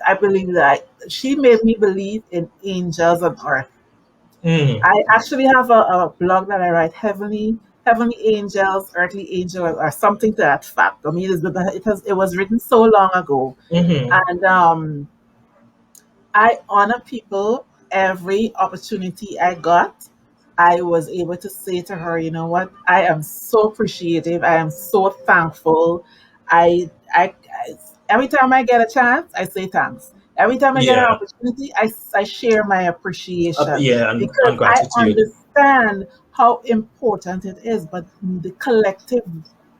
I believe that she made me believe in angels on earth. Mm. I actually have a blog that I write, Heavenly Angels, Earthly Angels, or something to that fact. I mean, it was written so long ago, Mm-hmm. and I honor people every opportunity I got. I was able to say to her, you know what? I am so appreciative. I am so thankful. I every time I get a chance, I say thanks. Every time I get an Yeah. opportunity, I share my appreciation Yeah. And because I gratitude. understand how important it is, but the collective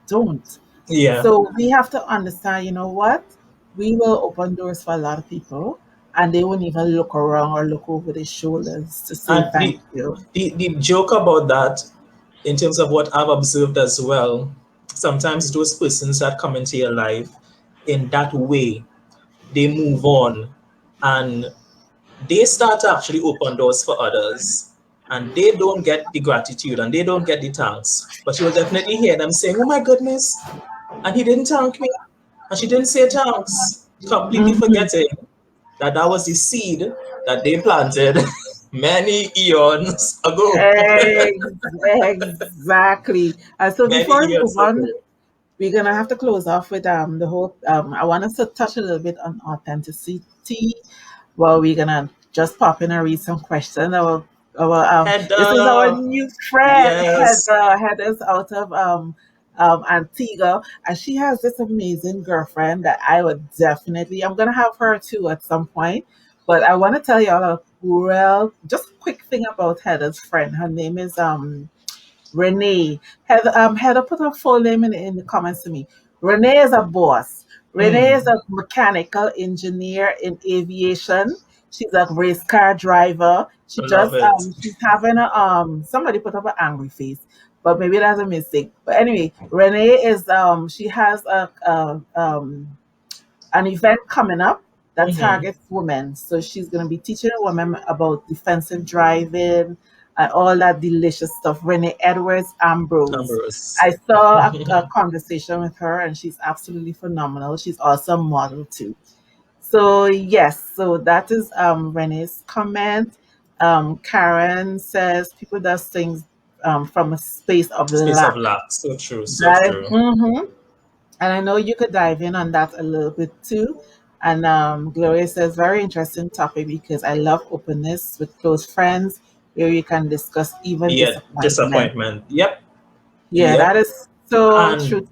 don't. Yeah. So we have to understand, you know what? We will open doors for a lot of people and they won't even look around or look over their shoulders to say And thank you. the joke about that, in terms of what I've observed as well, sometimes those persons that come into your life in that way, they move on and they start to actually open doors for others. And they don't get the gratitude and they don't get the thanks. But you'll definitely hear them saying, "Oh my goodness, and he didn't thank me, and she didn't say thanks," completely Mhm. forgetting that that was the seed that they planted many eons ago. Exactly. So Many before we move years on, ago. we're gonna have to close off with the whole. I want us to touch a little bit on authenticity. Well, we're gonna just pop in and read some questions. This is our Heather, new friend yes. Heather. Heather's out of Antigua, and she has this amazing girlfriend that I would definitely. I'm gonna have her too at some point. But I want to tell you all a just a quick thing about Heather's friend. Her name is Renee. Heather, put her full name in the comments to me. Renee is a boss. Renee is Mm, a mechanical engineer in aviation. She's a race car driver. love it. She's having a somebody put up an angry face, but maybe that's a mistake. But anyway, Renee is she has an event coming up that Mm-hmm. targets women. So she's going to be teaching women about defensive driving and all that delicious stuff. Renee Edwards Ambrose. Ambrose. I saw a conversation with her and she's absolutely phenomenal. She's also a model too. So yes, so that is Renee's comment. Karen says people does things from a space of Space of lack. luck. So true. So That is, true. and I know you could dive in on that a little bit too. And Gloria says, very interesting topic because I love openness with close friends where you can discuss even Yeah, disappointment. disappointment. Yep. Yeah, that Yep. is so true.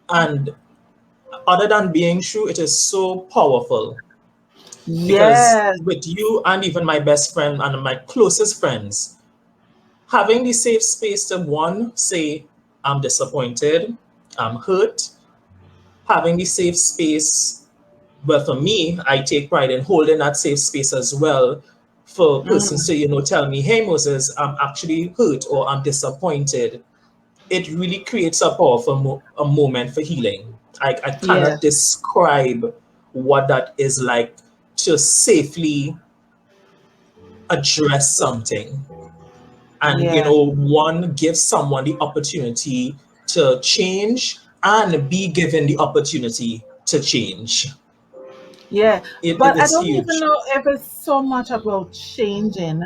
And And other than being true, it is so powerful because Yes. with you and even my best friend and my closest friends, having the safe space to one, say, I'm disappointed, I'm hurt, having the safe space, well, for me, I take pride in holding that safe space as well for persons Mm, to, tell me, hey, Moses, I'm actually hurt or I'm disappointed. It really creates a powerful a moment for healing. I yeah. cannot describe what that is like to safely address something and Yeah. one gives someone the opportunity to change and be given the opportunity to change. Yeah, It but I is don't even huge. know if it's so much about changing.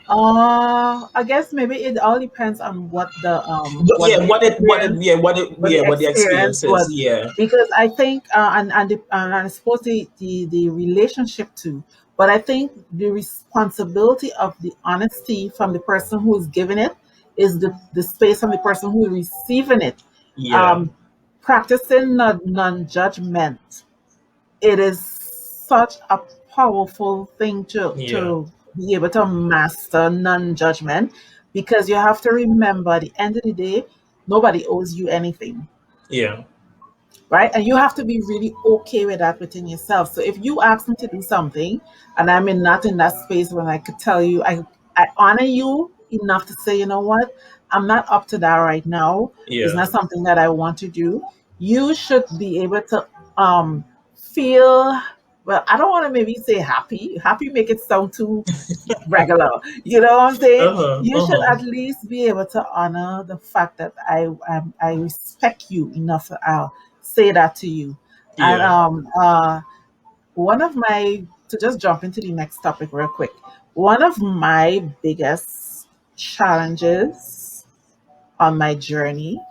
I guess maybe it all depends on But what the experience yeah, what the experience is. was, Yeah, because I think and I suppose the relationship too. But I think the responsibility of the honesty from the person who is giving it is the space from the person who is receiving it. yeah, Um, Practicing non-judgment, it is such a powerful thing yeah, to be able to master non-judgment, because you have to remember at the end of the day, nobody owes you anything, yeah. right? And you have to be really okay with that within yourself. So if you ask me to do something and I'm not in that space when I could tell you, I honor you enough to say, you know what, I'm not up to that right now. It's Yeah, not something that I want to do. You should be able to feel, well, I don't want to maybe say happy. Happy make it sound too regular. You know what I'm saying? uh-huh, You should uh-huh, at least be able to honor the fact that I respect you enough to say that to you. And yeah, one of my to just jump into the next topic real quick. One of my biggest challenges on my journey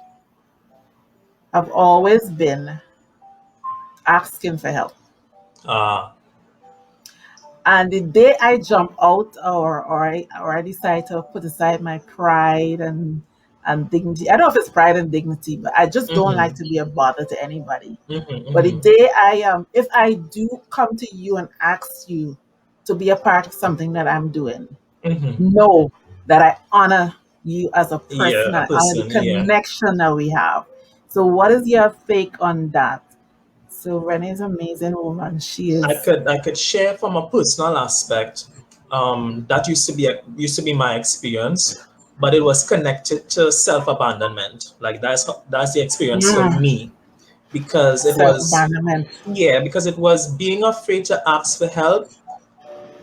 have always been asking for help. uh, And the day I jump out, or I decide to put aside my pride and dignity, I don't know if it's pride and dignity, but I just don't like mm-hmm, to be a bother to anybody. mm-hmm, But the mm-hmm, day if I do come to you and ask you to be a part of something that I'm doing, mm-hmm. know that I honor you as a Yeah, person. a I honor the person, yeah. connection that we have. So, what is your take on that? So, Renee's an amazing woman. She is. I could share from a personal aspect. That used to be my experience, but it was connected to self abandonment. Like that's the experience for Mm, me because it self was, abandonment. yeah, because it was being afraid to ask for help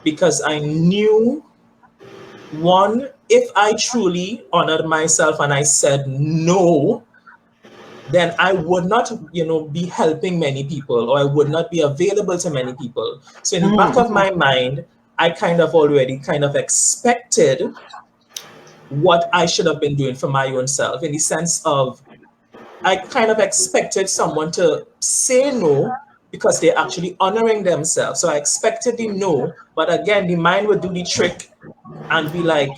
because I knew, one, if I truly honored myself and I said no, then I would not, be helping many people or I would not be available to many people. So in the back of Mm-hmm. my mind, I kind of already kind of expected what I should have been doing for my own self, in the sense of I kind of expected someone to say no because they're actually honoring themselves. So I expected the no, but again, the mind would do the trick and be like,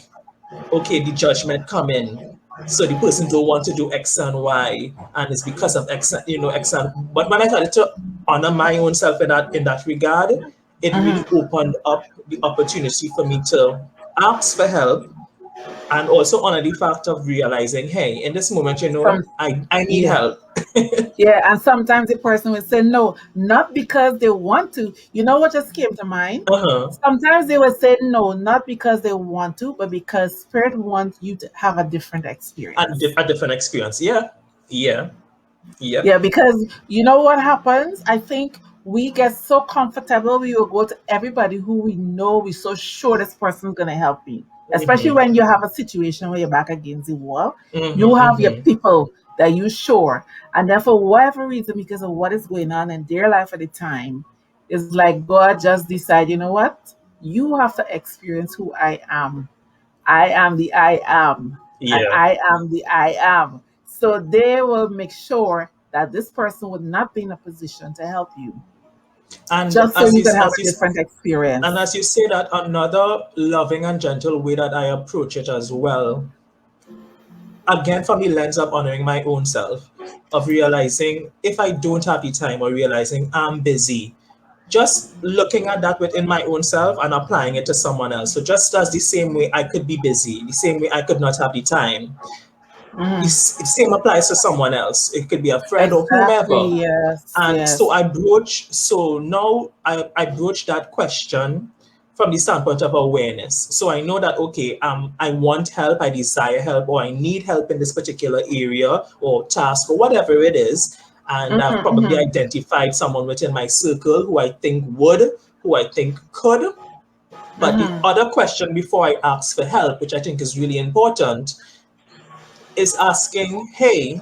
okay, the judgment come in. So the person don't want to do X and Y, and it's because of X, X and. But when I started to honor my own self in that regard, it really Mm-hmm. opened up the opportunity for me to ask for help and also honor the fact of realizing, hey, in this moment, Some, I need yeah. help. Yeah, and sometimes the person will say no, not because they want to. You know what just came to mind? Uh-huh. Sometimes they will say no, not because they want to, but because Spirit wants you to have a different experience. A different experience. Yeah. Yeah. Yeah, Yep. because you know what happens? I think we get so comfortable, we will go to everybody who we know we're so sure this person's going to help me. Especially Mm-hmm. when you have a situation where you're back against the wall. You Mm-hmm. have your Mm-hmm. people that you sure. And then for whatever reason, because of what is going on in their life at the time, it's like God just decide, you know what? You have to experience who I am. I am the I am, and Yeah. I am the I am. So they will make sure that this person would not be in a position to help you, And just so you can have a different experience. as you say that, another loving and gentle way that I approach it as well again, from the lens of honoring my own self, of realizing if I don't have the time or realizing I'm busy, just looking at that within my own self and applying it to someone else. So just as the same way I could be busy, the same way I could not have the time, Mm-hmm. the same applies to someone else. It could be a friend or Exactly. whomever. Yes. And so Yes. now I broach that question from the standpoint of awareness. So I know that, okay, I want help, I desire help, or I need help in this particular area or task or whatever it is. And I've Mm-hmm. probably Mm-hmm. identified someone within my circle who I think would, who I think could. But the Mm-hmm. other question before I ask for help, which I think is really important, is asking, hey,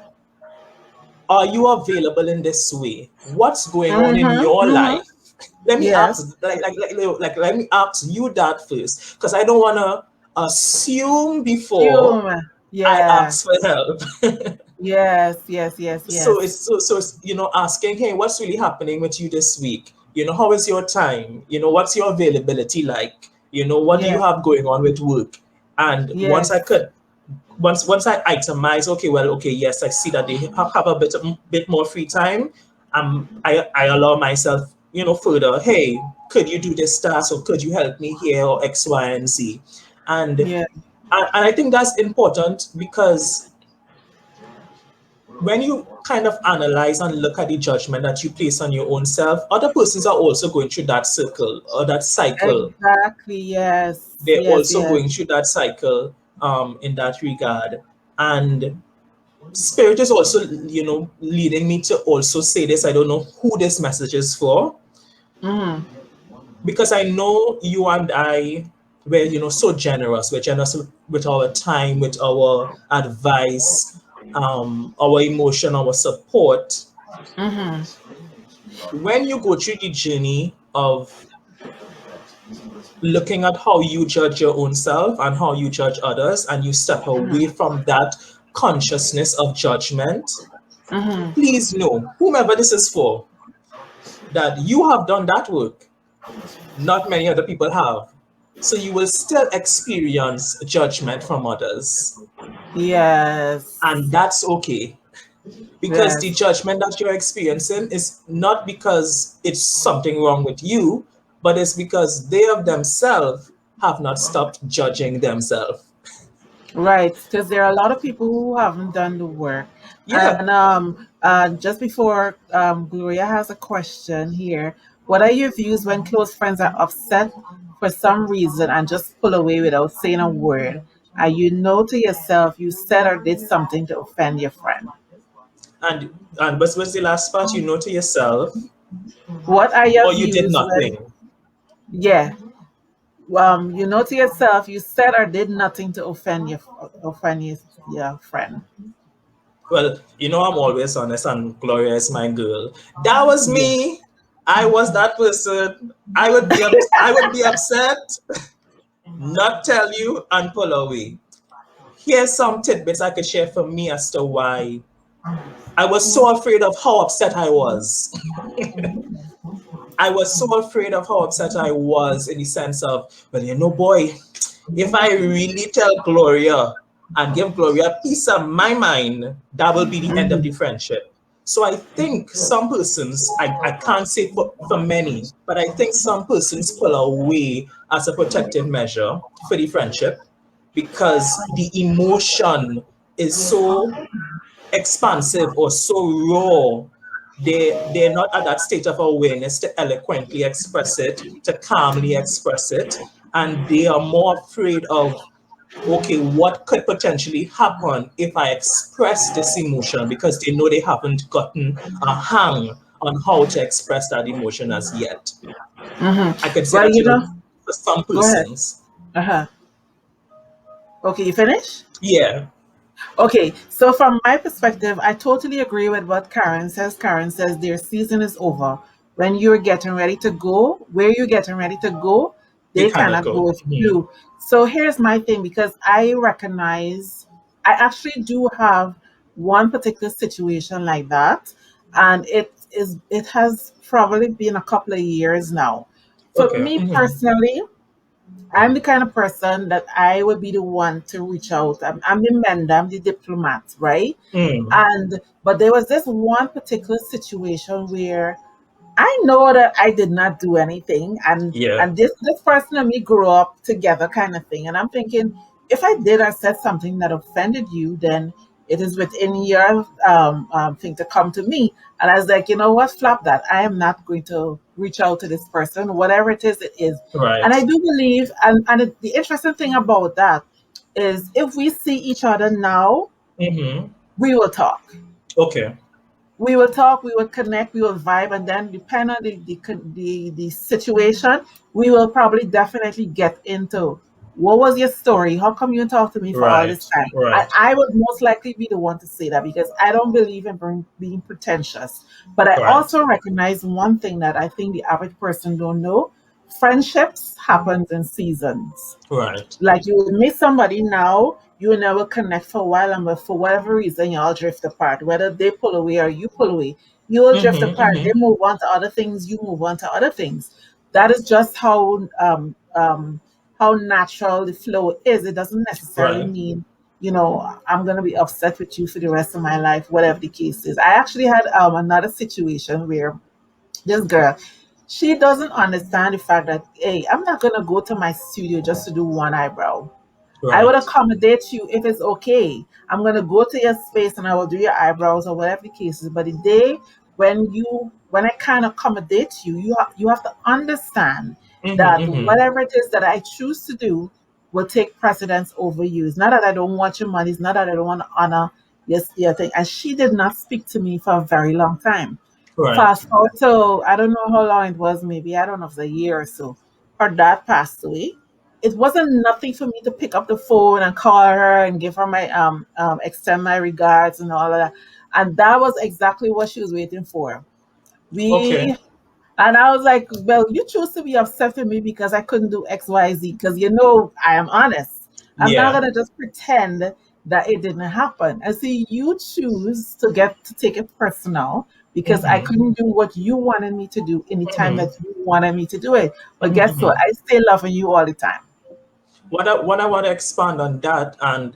are you available in this way? What's going on in Mm-hmm. your Mm-hmm. life? Let me Yes. ask, let me ask you that first, because I don't want to assume before Human. I Yeah. ask for help. Yes. Yes. Yes. So Yes. it's asking, hey, what's really happening with you this week? How is your time? What's your availability like? What do you Yes. have going on with work? And Yes. once I itemize, okay, well, okay, yes, I see that they have a bit more free time. I allow myself, further. Hey, could you do this task, or could you help me here, or X, Y, and Z, and Yeah. and I think that's important because when you kind of analyze and look at the judgment that you place on your own self, other persons are also going through that circle or that cycle. Exactly. Yes. They're Yes. also Yes. going through that cycle in that regard. And Spirit is also, leading me to also say this. I don't know who this message is for, Mm-hmm. because I know you and I were, so generous. We're generous with our time, with our advice, our emotion, our support. Mm-hmm. When you go through the journey of looking at how you judge your own self and how you judge others, and you step away from that consciousness of judgment, Mm-hmm. please know, whomever this is for, that you have done that work. Not many other people have. So you will still experience judgment from others. Yes. And that's okay. Because the Yes. judgment that you're experiencing is not because it's something wrong with you, but it's because they of themselves have not stopped judging themselves. Right, because there are a lot of people who haven't done the work. Yeah. And just before Gloria has a question here, what are your views when close friends are upset for some reason and just pull away without saying a word? And you know to yourself you said or did something to offend your friend. And what's the last part? You know to yourself, What are your or you did views when, nothing. yeah, you know to yourself you said or did nothing to offend your friend. Well, I'm always honest, and Gloria is my girl. That was Yeah. me. I was that person. I would be upset, not tell you, and pull away. Here's some tidbits I could share from me as to why I was so afraid of how upset I was. I was so afraid of how upset I was, in the sense of, well, boy, if I really tell Gloria and give Gloria a piece of my mind, that will be the end of the friendship. So I think some persons, I can't say for many, but I think some persons pull away as a protective measure for the friendship because the emotion is so expansive or so raw. They're not at that state of awareness to eloquently express it, to calmly express it, and they are more afraid of, okay, what could potentially happen if I express this emotion, because they know they haven't gotten a hang on how to express that emotion as yet. I could say Well, that, for some go ahead. persons. Uh-huh. Okay, you finish? Yeah. Okay, so from my perspective, I totally agree with what Karen says. Karen says their season is over. When you're getting ready to go, where you're getting ready to go, They they cannot cannot go go. with you. So here's my thing, because I recognize I actually do have one particular situation like that, and it has probably been a couple of years now. For Okay. me personally, I'm the kind of person that I would be the one to reach out. I'm the mender, I'm the diplomat, right? Mm. And but there was this one particular situation where I know that I did not do anything, and Yeah. this person and me grew up together, kind of thing. And I'm thinking, if I did or said something that offended you, then it is within your thing to come to me. And I was like, you know what, flap that. I am not going to reach out to this person, whatever it is, it is. And I Right. do believe, the interesting thing about that is, if we see each other now, Mm-hmm. we will talk. Okay. We will talk, we will connect, we will vibe, and then depending on the situation, we will probably definitely get into, what was your story? How come you talked to me for all this Right. time? And Right. I would most likely be the one to say that, because I don't believe in being pretentious. But I Right. also recognize one thing that I think the average person don't know: friendships happens in seasons. Right. Like, you will meet somebody now, you will never connect for a while, and but for whatever reason, you all drift apart. Whether they pull away or you pull away, you will drift Mm-hmm. apart. They Mm-hmm. move on to other things, you move on to other things. That is just how natural the flow is. It doesn't necessarily Right. mean, I'm gonna be upset with you for the rest of my life, whatever the case is. I actually had another situation where this girl, she doesn't understand the fact that, hey, I'm not gonna go to my studio just to do one eyebrow. I would Right. accommodate you if it's okay. I'm gonna go to your space and I will do your eyebrows or whatever the case is. But the day when I can't accommodate you, you have to understand Mm-hmm. that Mm-hmm. whatever it is that I choose to do will take precedence over you. It's not that I don't want your money. It's not that I don't want to honor your thing. And she did not speak to me for a very long time. Right. Fast forward to, I don't know how long it was, maybe, I don't know if it's a year or so. Her dad passed away. It wasn't nothing for me to pick up the phone and call her and give her my extend my regards and all of that. And that was exactly what she was waiting for. Okay. We and I was like, well, you choose to be upset with me because I couldn't do XYZ, because I am honest. I'm not Yeah. gonna just pretend that it didn't happen. And see, you choose to take it personal because I Mm-hmm. couldn't do what you wanted me to do in the time Mm-hmm. that you wanted me to do it. But guess what? Mm-hmm. I stay loving you all the time. What I want to expand on that, and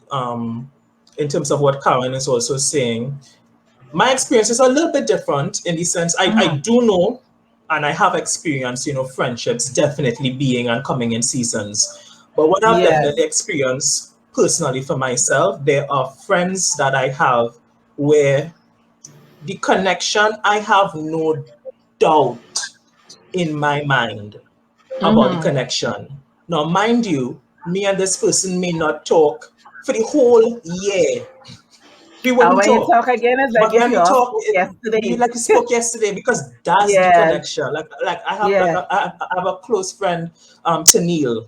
in terms of what Karen is also saying, my experience is a little bit different in the sense I Mhm. do know and I have experienced, friendships definitely being and coming in seasons. But what I've definitely Yes. experienced personally for myself, there are friends that I have where the connection, I have no doubt in my mind about the Hmm. connection. Now, mind you, me and this person may not talk for the whole year. We And wouldn't when you talk. talk again, it's like But if when you we all talk, spoke we yesterday. like we spoke yesterday because that's the Yes. connection. Like I have Yeah. I have a close friend, Tennille.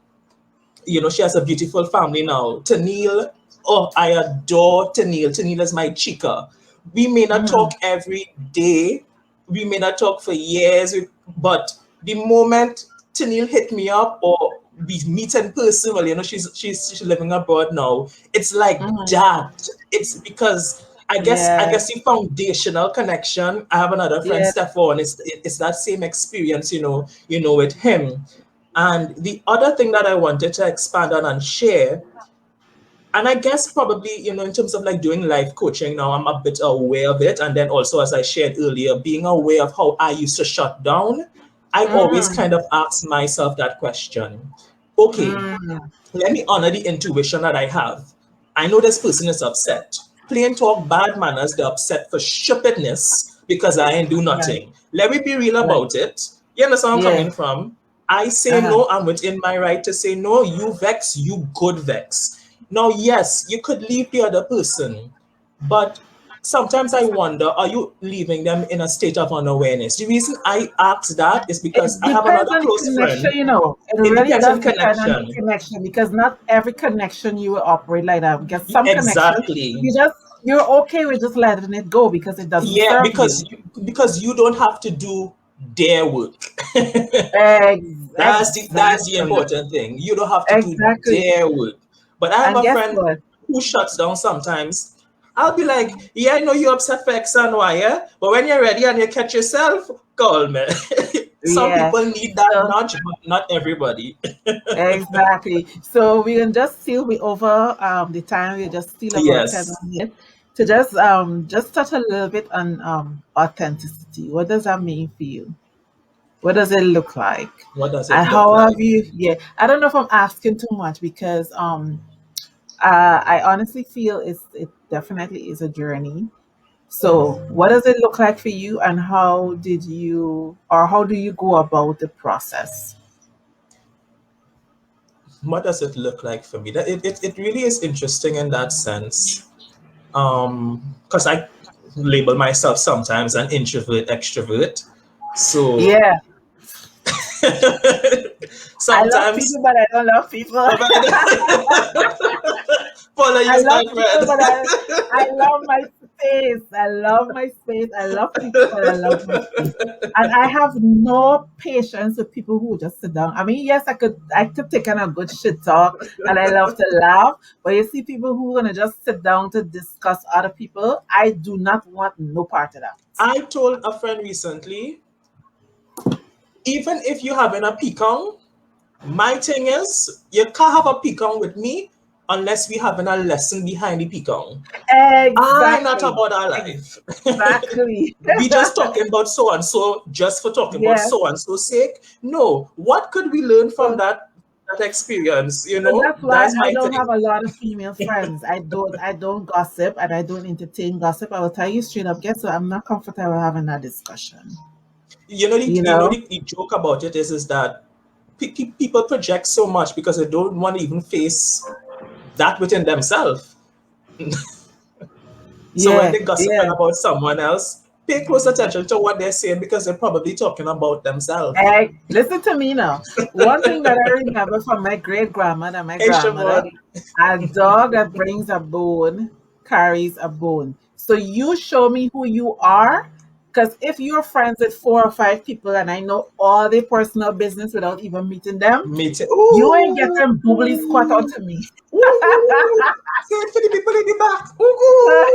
She has a beautiful family now. Tennille, oh, I adore Tennille. Tennille is my chica. We may not Hmm. talk every day. We may not talk for years, but the moment Tennille hit me up or we meet in person, well, she's living abroad now. It's like Hmm. that. It's because Yeah. I guess the foundational connection. I have another friend, Yeah. Stefan. It's that same experience, with him. And the other thing that I wanted to expand on and share, and I guess probably, in terms of like doing life coaching now, I'm a bit aware of it. And then also, as I shared earlier, being aware of how I used to shut down, I always Mm, kind of ask myself that question. Okay, mm, let me honor the intuition that I have. I know this person is upset. Plain talk, bad manners, they're upset for stupidness because I ain't do right, nothing. Let me be real right. about it. You understand where I'm Yeah. coming from? I say Uh-huh. no, I'm within my right to say no. You vex, you good vex. Now, yes, you could leave the other person, but sometimes I wonder, are you leaving them in a state of unawareness? The reason I ask that is because It I have depends another on the close connection, friend. It It really depends on does the depend on the connection. connection, because not every connection you will operate like that. Because some connection, Exactly. you're okay with just letting it go because it doesn't Yeah, serve because you. you don't have to do their work. That's the Exactly. important thing. You don't have to do Exactly. their work. But I have And a guess friend what? who shuts down sometimes. I'll be like, yeah, I know you're upset for X and Y, yeah? But when you're ready and you catch yourself, call me. Some Yeah. people need that So nudge, but not everybody. exactly. So we can just seal we over the time. We just steal about 10 Yes. minutes to just touch a little bit on authenticity. What does that mean for you? What does it look like? What does it And look how have like? you, yeah, I don't know if I'm asking too much because I honestly feel it definitely is a journey. So what does it look like for you, and how do you go about the process? What does it look like for me? It really is interesting in that sense. Because I label myself sometimes an introvert extrovert. So Yeah, I love sometimes people, but I don't love people. Paula, I use love that people, but I word. love my space. I love my space. I love people, but I love my space. And I have no patience with people who just sit down. I mean, yes, I could take on a good shit talk and I love to laugh. But you see people who gonna just sit down to discuss other people, I do not want no part of that. I told a friend recently, even if you're having a pecan, my thing is, you can't have a pecan with me unless we having a lesson behind the pecan. I not Exactly. about our life. Exactly. We just talking about so and so just for talking about Yes. so and so sake. No, what could we learn from So that experience? So that's why That's I my don't have thing. a lot of female friends. I don't gossip and I don't entertain gossip. I will tell you straight up, guess what? I'm not comfortable having that discussion. The You know? the joke about it is that people project so much because they don't want to even face that within themselves. So when Yeah, they gossiping yeah. about someone else, pay close attention to what they're saying because they're probably talking about themselves. Hey, listen to me now. One thing that I remember from my great grandmother and my Hey, grandmother, Siobhan. a dog that brings a bone carries a bone. So you show me who you are. Because if you're friends with four or five people and I know all their personal business without even meeting them, Meet it. you ain't Ooh, getting bubbly squat onto me. ooh. Say it for the people in the back. Ooh.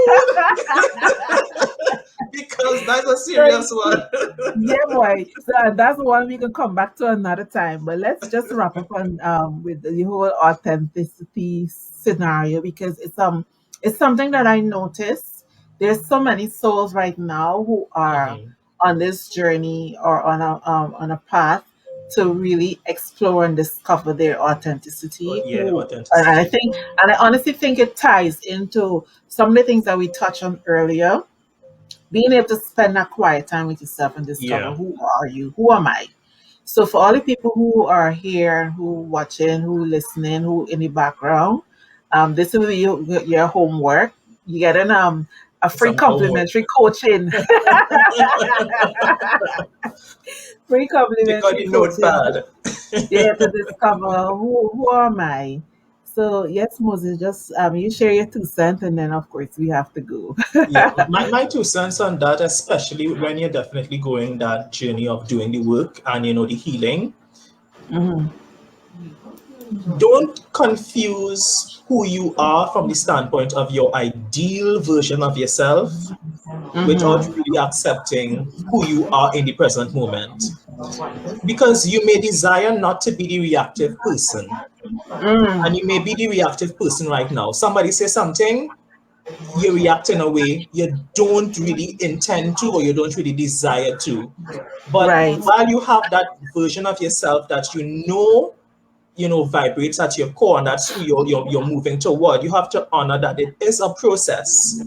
Because that's a So, serious one. yeah, boy. So that's one we can come back to another time. But let's just wrap up on with the whole authenticity scenario because it's something that I noticed. There's so many souls right now who are Mhm. on this journey or on a path to really explore and discover their authenticity. Yeah, Who and I authenticity. think and I honestly think it ties into some of the things that we touched on earlier, being able to spend that quiet time with yourself and discover Yeah. who are you, who am I. So for all the people who are here, who watching, who listening, who in the background, this will be your homework. You get a free Some homework. complimentary coaching, free Take out complimentary the coaching. notepad. Yeah, to discover who am I. So yes, Moses, just you share your 2 cents, and then of course we have to go. Yeah, my 2 cents on that, especially when you're definitely going that journey of doing the work and the healing. Mhm. Don't confuse who you are from the standpoint of your ideal version of yourself without Mhm. really accepting who you are in the present moment. Because you may desire not to be the reactive person, and you Mm. may be the reactive person right now. Somebody says something, you react in a way you don't really intend to or you don't really desire to. But Right. while you have that version of yourself that vibrates at your core and that's who you're moving toward, you have to honor that it is a process.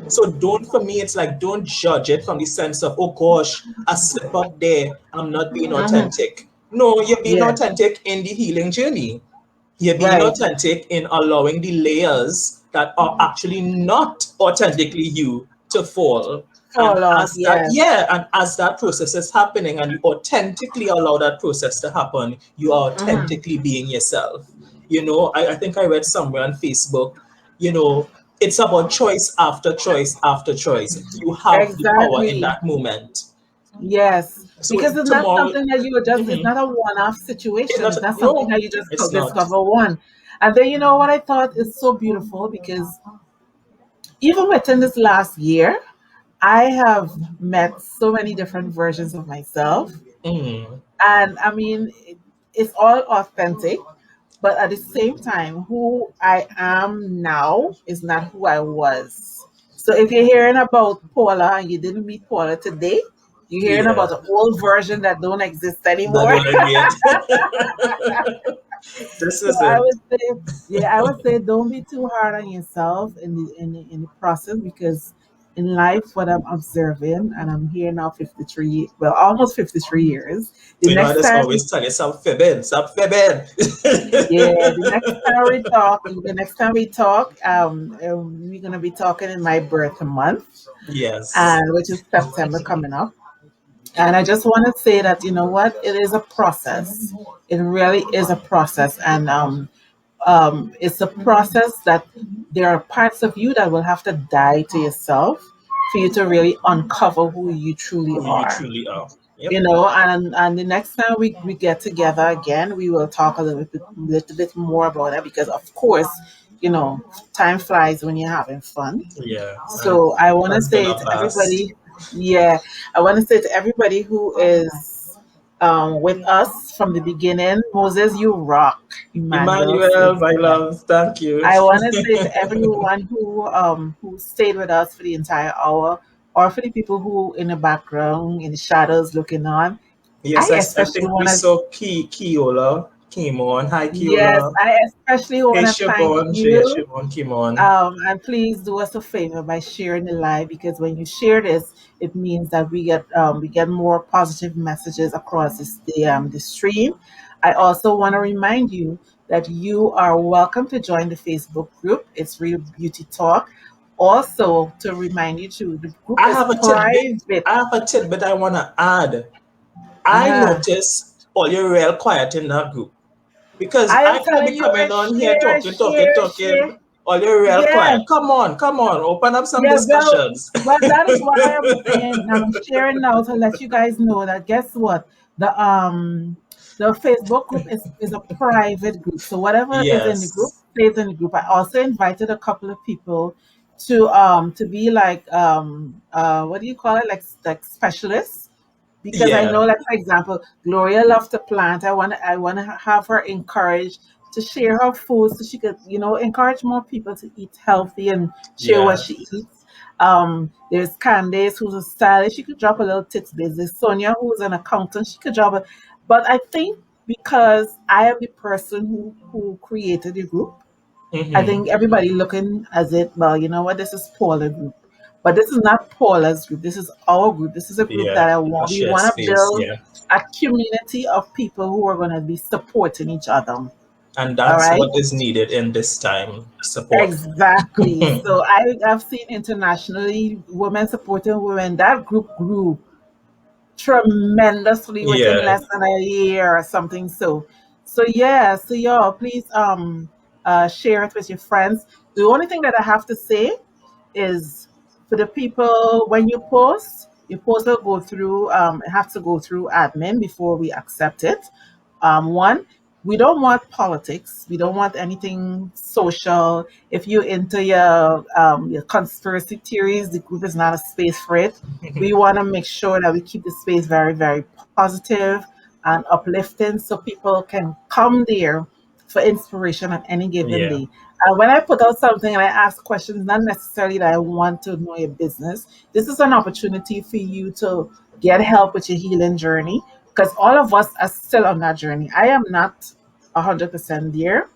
So for me, it's like, don't judge it from the sense of, oh gosh, I slip up there, I'm not being Mhm. authentic. No, you're being Yeah. authentic in the healing journey. You're being Right. authentic in allowing the layers that are actually not authentically you to fall. And Fall off. as that, Yeah. yeah, and as that process is happening and you authentically allow that process to happen, you are Mhm. authentically being yourself. I think I read somewhere on Facebook, it's about choice after choice after choice. You have the power in Exactly. that moment. Yes. So Because it's not tomorrow, something that you just, it's mhm, not a one off it's situation. not, It's not something no, that you just it's not. discover one. And then, you know what I thought is so beautiful because even within this last year, I have met so many different versions of myself. Mm, And I mean, it's all authentic, but at the same time, who I am now is not who I was. So if you're hearing about Paula and you didn't meet Paula today, you're hearing yeah, about an old version that don't exist that anymore. don't agree. This So is I it. would say, yeah, I would say don't be too hard on yourself in the process, because in life, what I'm observing, and I'm here now 53, well, almost 53 years. The You know, I next just time, always tell you, stop fibbing, stop fibbing. yeah, the next time we talk, we're gonna be talking in my birth month, Yes, and which is September coming up. And I just want to say that, you know what, it is a process. It really is a process, and it's a process that there are parts of you that will have to die to yourself for you to really uncover who you truly who you are. truly are. You Yep. know, and the next time we get together again, we will talk a little bit more about that, because of course, you know, time flies when you're having fun. Yeah, and So I want to has been say a to blast. everybody, yeah, I want to say to everybody who is with us from the beginning, Moses, you rock. Emmanuel, Emmanuel, same my here. love, thank you. I want to say to everyone who stayed with us for the entire hour, or for the people who in the background in the shadows looking on. Yes, I I especially think we want to, saw Kiola came on. Hi, yes, Kiola. I especially want Hey, to thank Siobhan. Yeah, you. Siobhan came on. And please do us a favor by sharing the live, because when you share this, it means that we get more positive messages across the stream. I also want to remind you that you are welcome to join the Facebook group. It's Real Beauty Talk. Also, to remind you too, the group I is have a tidbit. private. I have a tidbit I want to add. I Uh-huh. notice all you're real quiet in that group because I am I could telling be you, coming on here share, talking, talking, share, talking. share. All you're real Yeah. quiet. Come on, open up some Yeah, discussions. well, that is why I'm saying, I'm sharing now to let you guys know that, guess what? The Facebook group is a private group. So whatever is in the group Yes. stays in the group. I also invited a couple of people to be like, what do you call it? Like specialists, because I Yeah. know, like for example, Gloria loves to plant. I want to have her encouraged to share her food, so she could, encourage more people to eat healthy and share what Yeah. she eats. There's Candace, who's a stylist. She could drop a little tidbit. There's Sonia, who's an accountant. She could drop it. But I think, because I am the person who created the group, I Mm-hmm. think everybody looking as it, well, you know what, this is Paula group. But this is not Paula's group. This is our group. This is a group Yeah. that A we shared want to space. build Yeah. a community of people who are going to be supporting each other. And All that's right. what is needed in this time. Support. Exactly. So I've seen internationally women supporting women. That group grew tremendously within Yeah. less than a year or something. So yeah, so y'all please share it with your friends. The only thing that I have to say is, for the people, when you post, your post will go through, it has to go through admin before we accept it. One, we don't want politics. We don't want anything social. If you're into your conspiracy theories, the group is not a space for it. We want to make sure that we keep the space very, very positive and uplifting, so people can come there for inspiration on any given Yeah. day. And when I put out something and I ask questions, not necessarily that I want to know your business, this is an opportunity for you to get help with your healing journey, because all of us are still on that journey. I am not 100% there,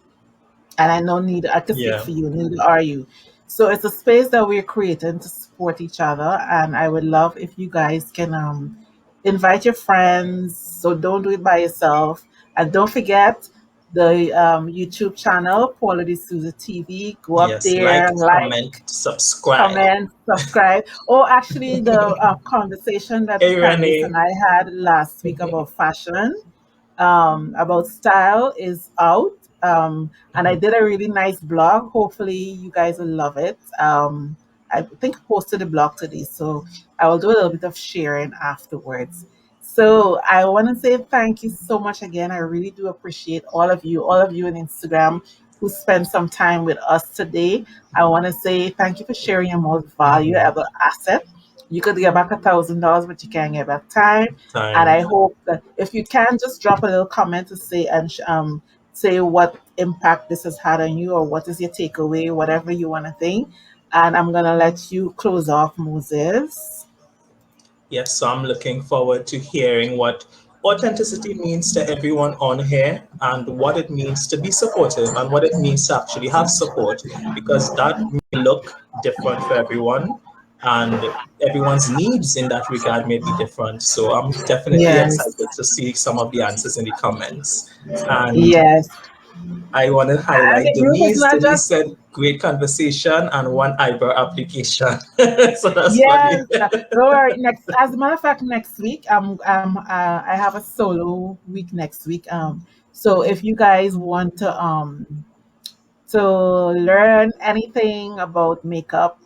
and I know neither I can speak Yeah. for you, neither are you. So it's a space that we're creating to support each other, and I would love if you guys can invite your friends. So don't do it by yourself, and don't forget the YouTube channel, Paulla De Souza TV. Go up Yes. there, Like, comment, like, subscribe. comment, subscribe. Oh, actually, the conversation that Hey, Candice Renee. and I had last week about fashion, about style, is out. And I did a really nice blog. Hopefully, you guys will love it. I think I posted the blog today, so I will do a little bit of sharing afterwards. So I want to say thank you so much again. I really do appreciate all of you on Instagram who spent some time with us today. I want to say thank you for sharing your most valuable asset, You could get back $1,000, but you can't get back time. And Time. I hope that if you can, just drop a little comment to say and say what impact this has had on you or what is your takeaway, whatever you want to think. And I'm gonna let you close off, Moses. Yes, so I'm looking forward to hearing what authenticity means to everyone on here and what it means to be supportive and what it means to actually have support because that may look different for everyone and everyone's needs in that regard may be different. So I'm definitely Yes. excited to see some of the answers in the comments. And Yes. I want to And highlight the group is Denise. not Denise just. said great conversation and one eyebrow application. So that's funny. Yes, don't worry. Next, as a matter of fact, next week, I have a solo week next week. So if you guys want to learn anything about makeup,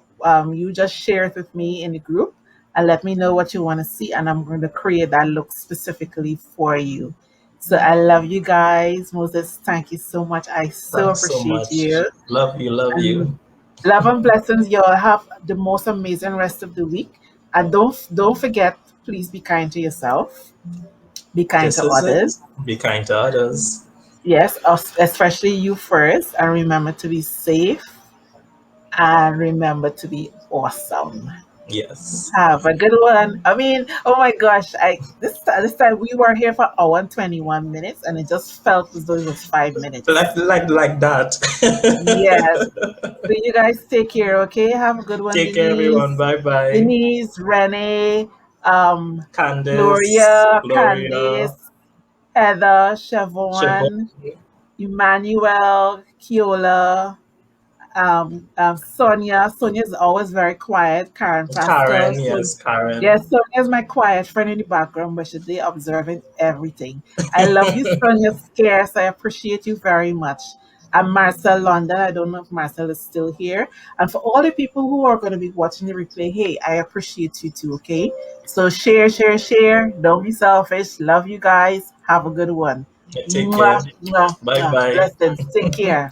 you just share it with me in the group and let me know what you want to see, and I'm going to create that look specifically for you. So I love you guys, Moses. Thank you so much. I so Thanks so appreciate much. you. Love you. Love And you. love and blessings. You all have the most amazing rest of the week. And don't forget, please be kind to yourself. Be kind This to is it. others. Be kind to others. Yes, especially you first. And remember to be safe and remember to be awesome. Yes. Have a good one. I mean, oh my gosh, I this time we were here for hour and 21 minutes, and it just felt as though it was 5 minutes. Like that. Yes. So you guys take care, okay? Have a good one, Take care, everyone. Denise. Bye bye. Denise, Renee, Candace, Gloria, Gloria, Candice, Heather, Siobhan, Siobhan, Emmanuel, Kiola, Sonia. Sonia is always very quiet. Karen Pascal. Karen. So, Yes, Karen. yes, Sonia is my quiet friend in the background, but she's there observing everything. I love you, Sonia Scarce. I appreciate you very much. And Marcel London. I don't know if Marcel is still here. And for all the people who are going to be watching the replay, hey, I appreciate you too, okay? So share, share, share. Don't be selfish. Love you guys. Have a good one. Yeah, take care. Mwah, mwah, Bye mwah. bye. Blessings. Take care.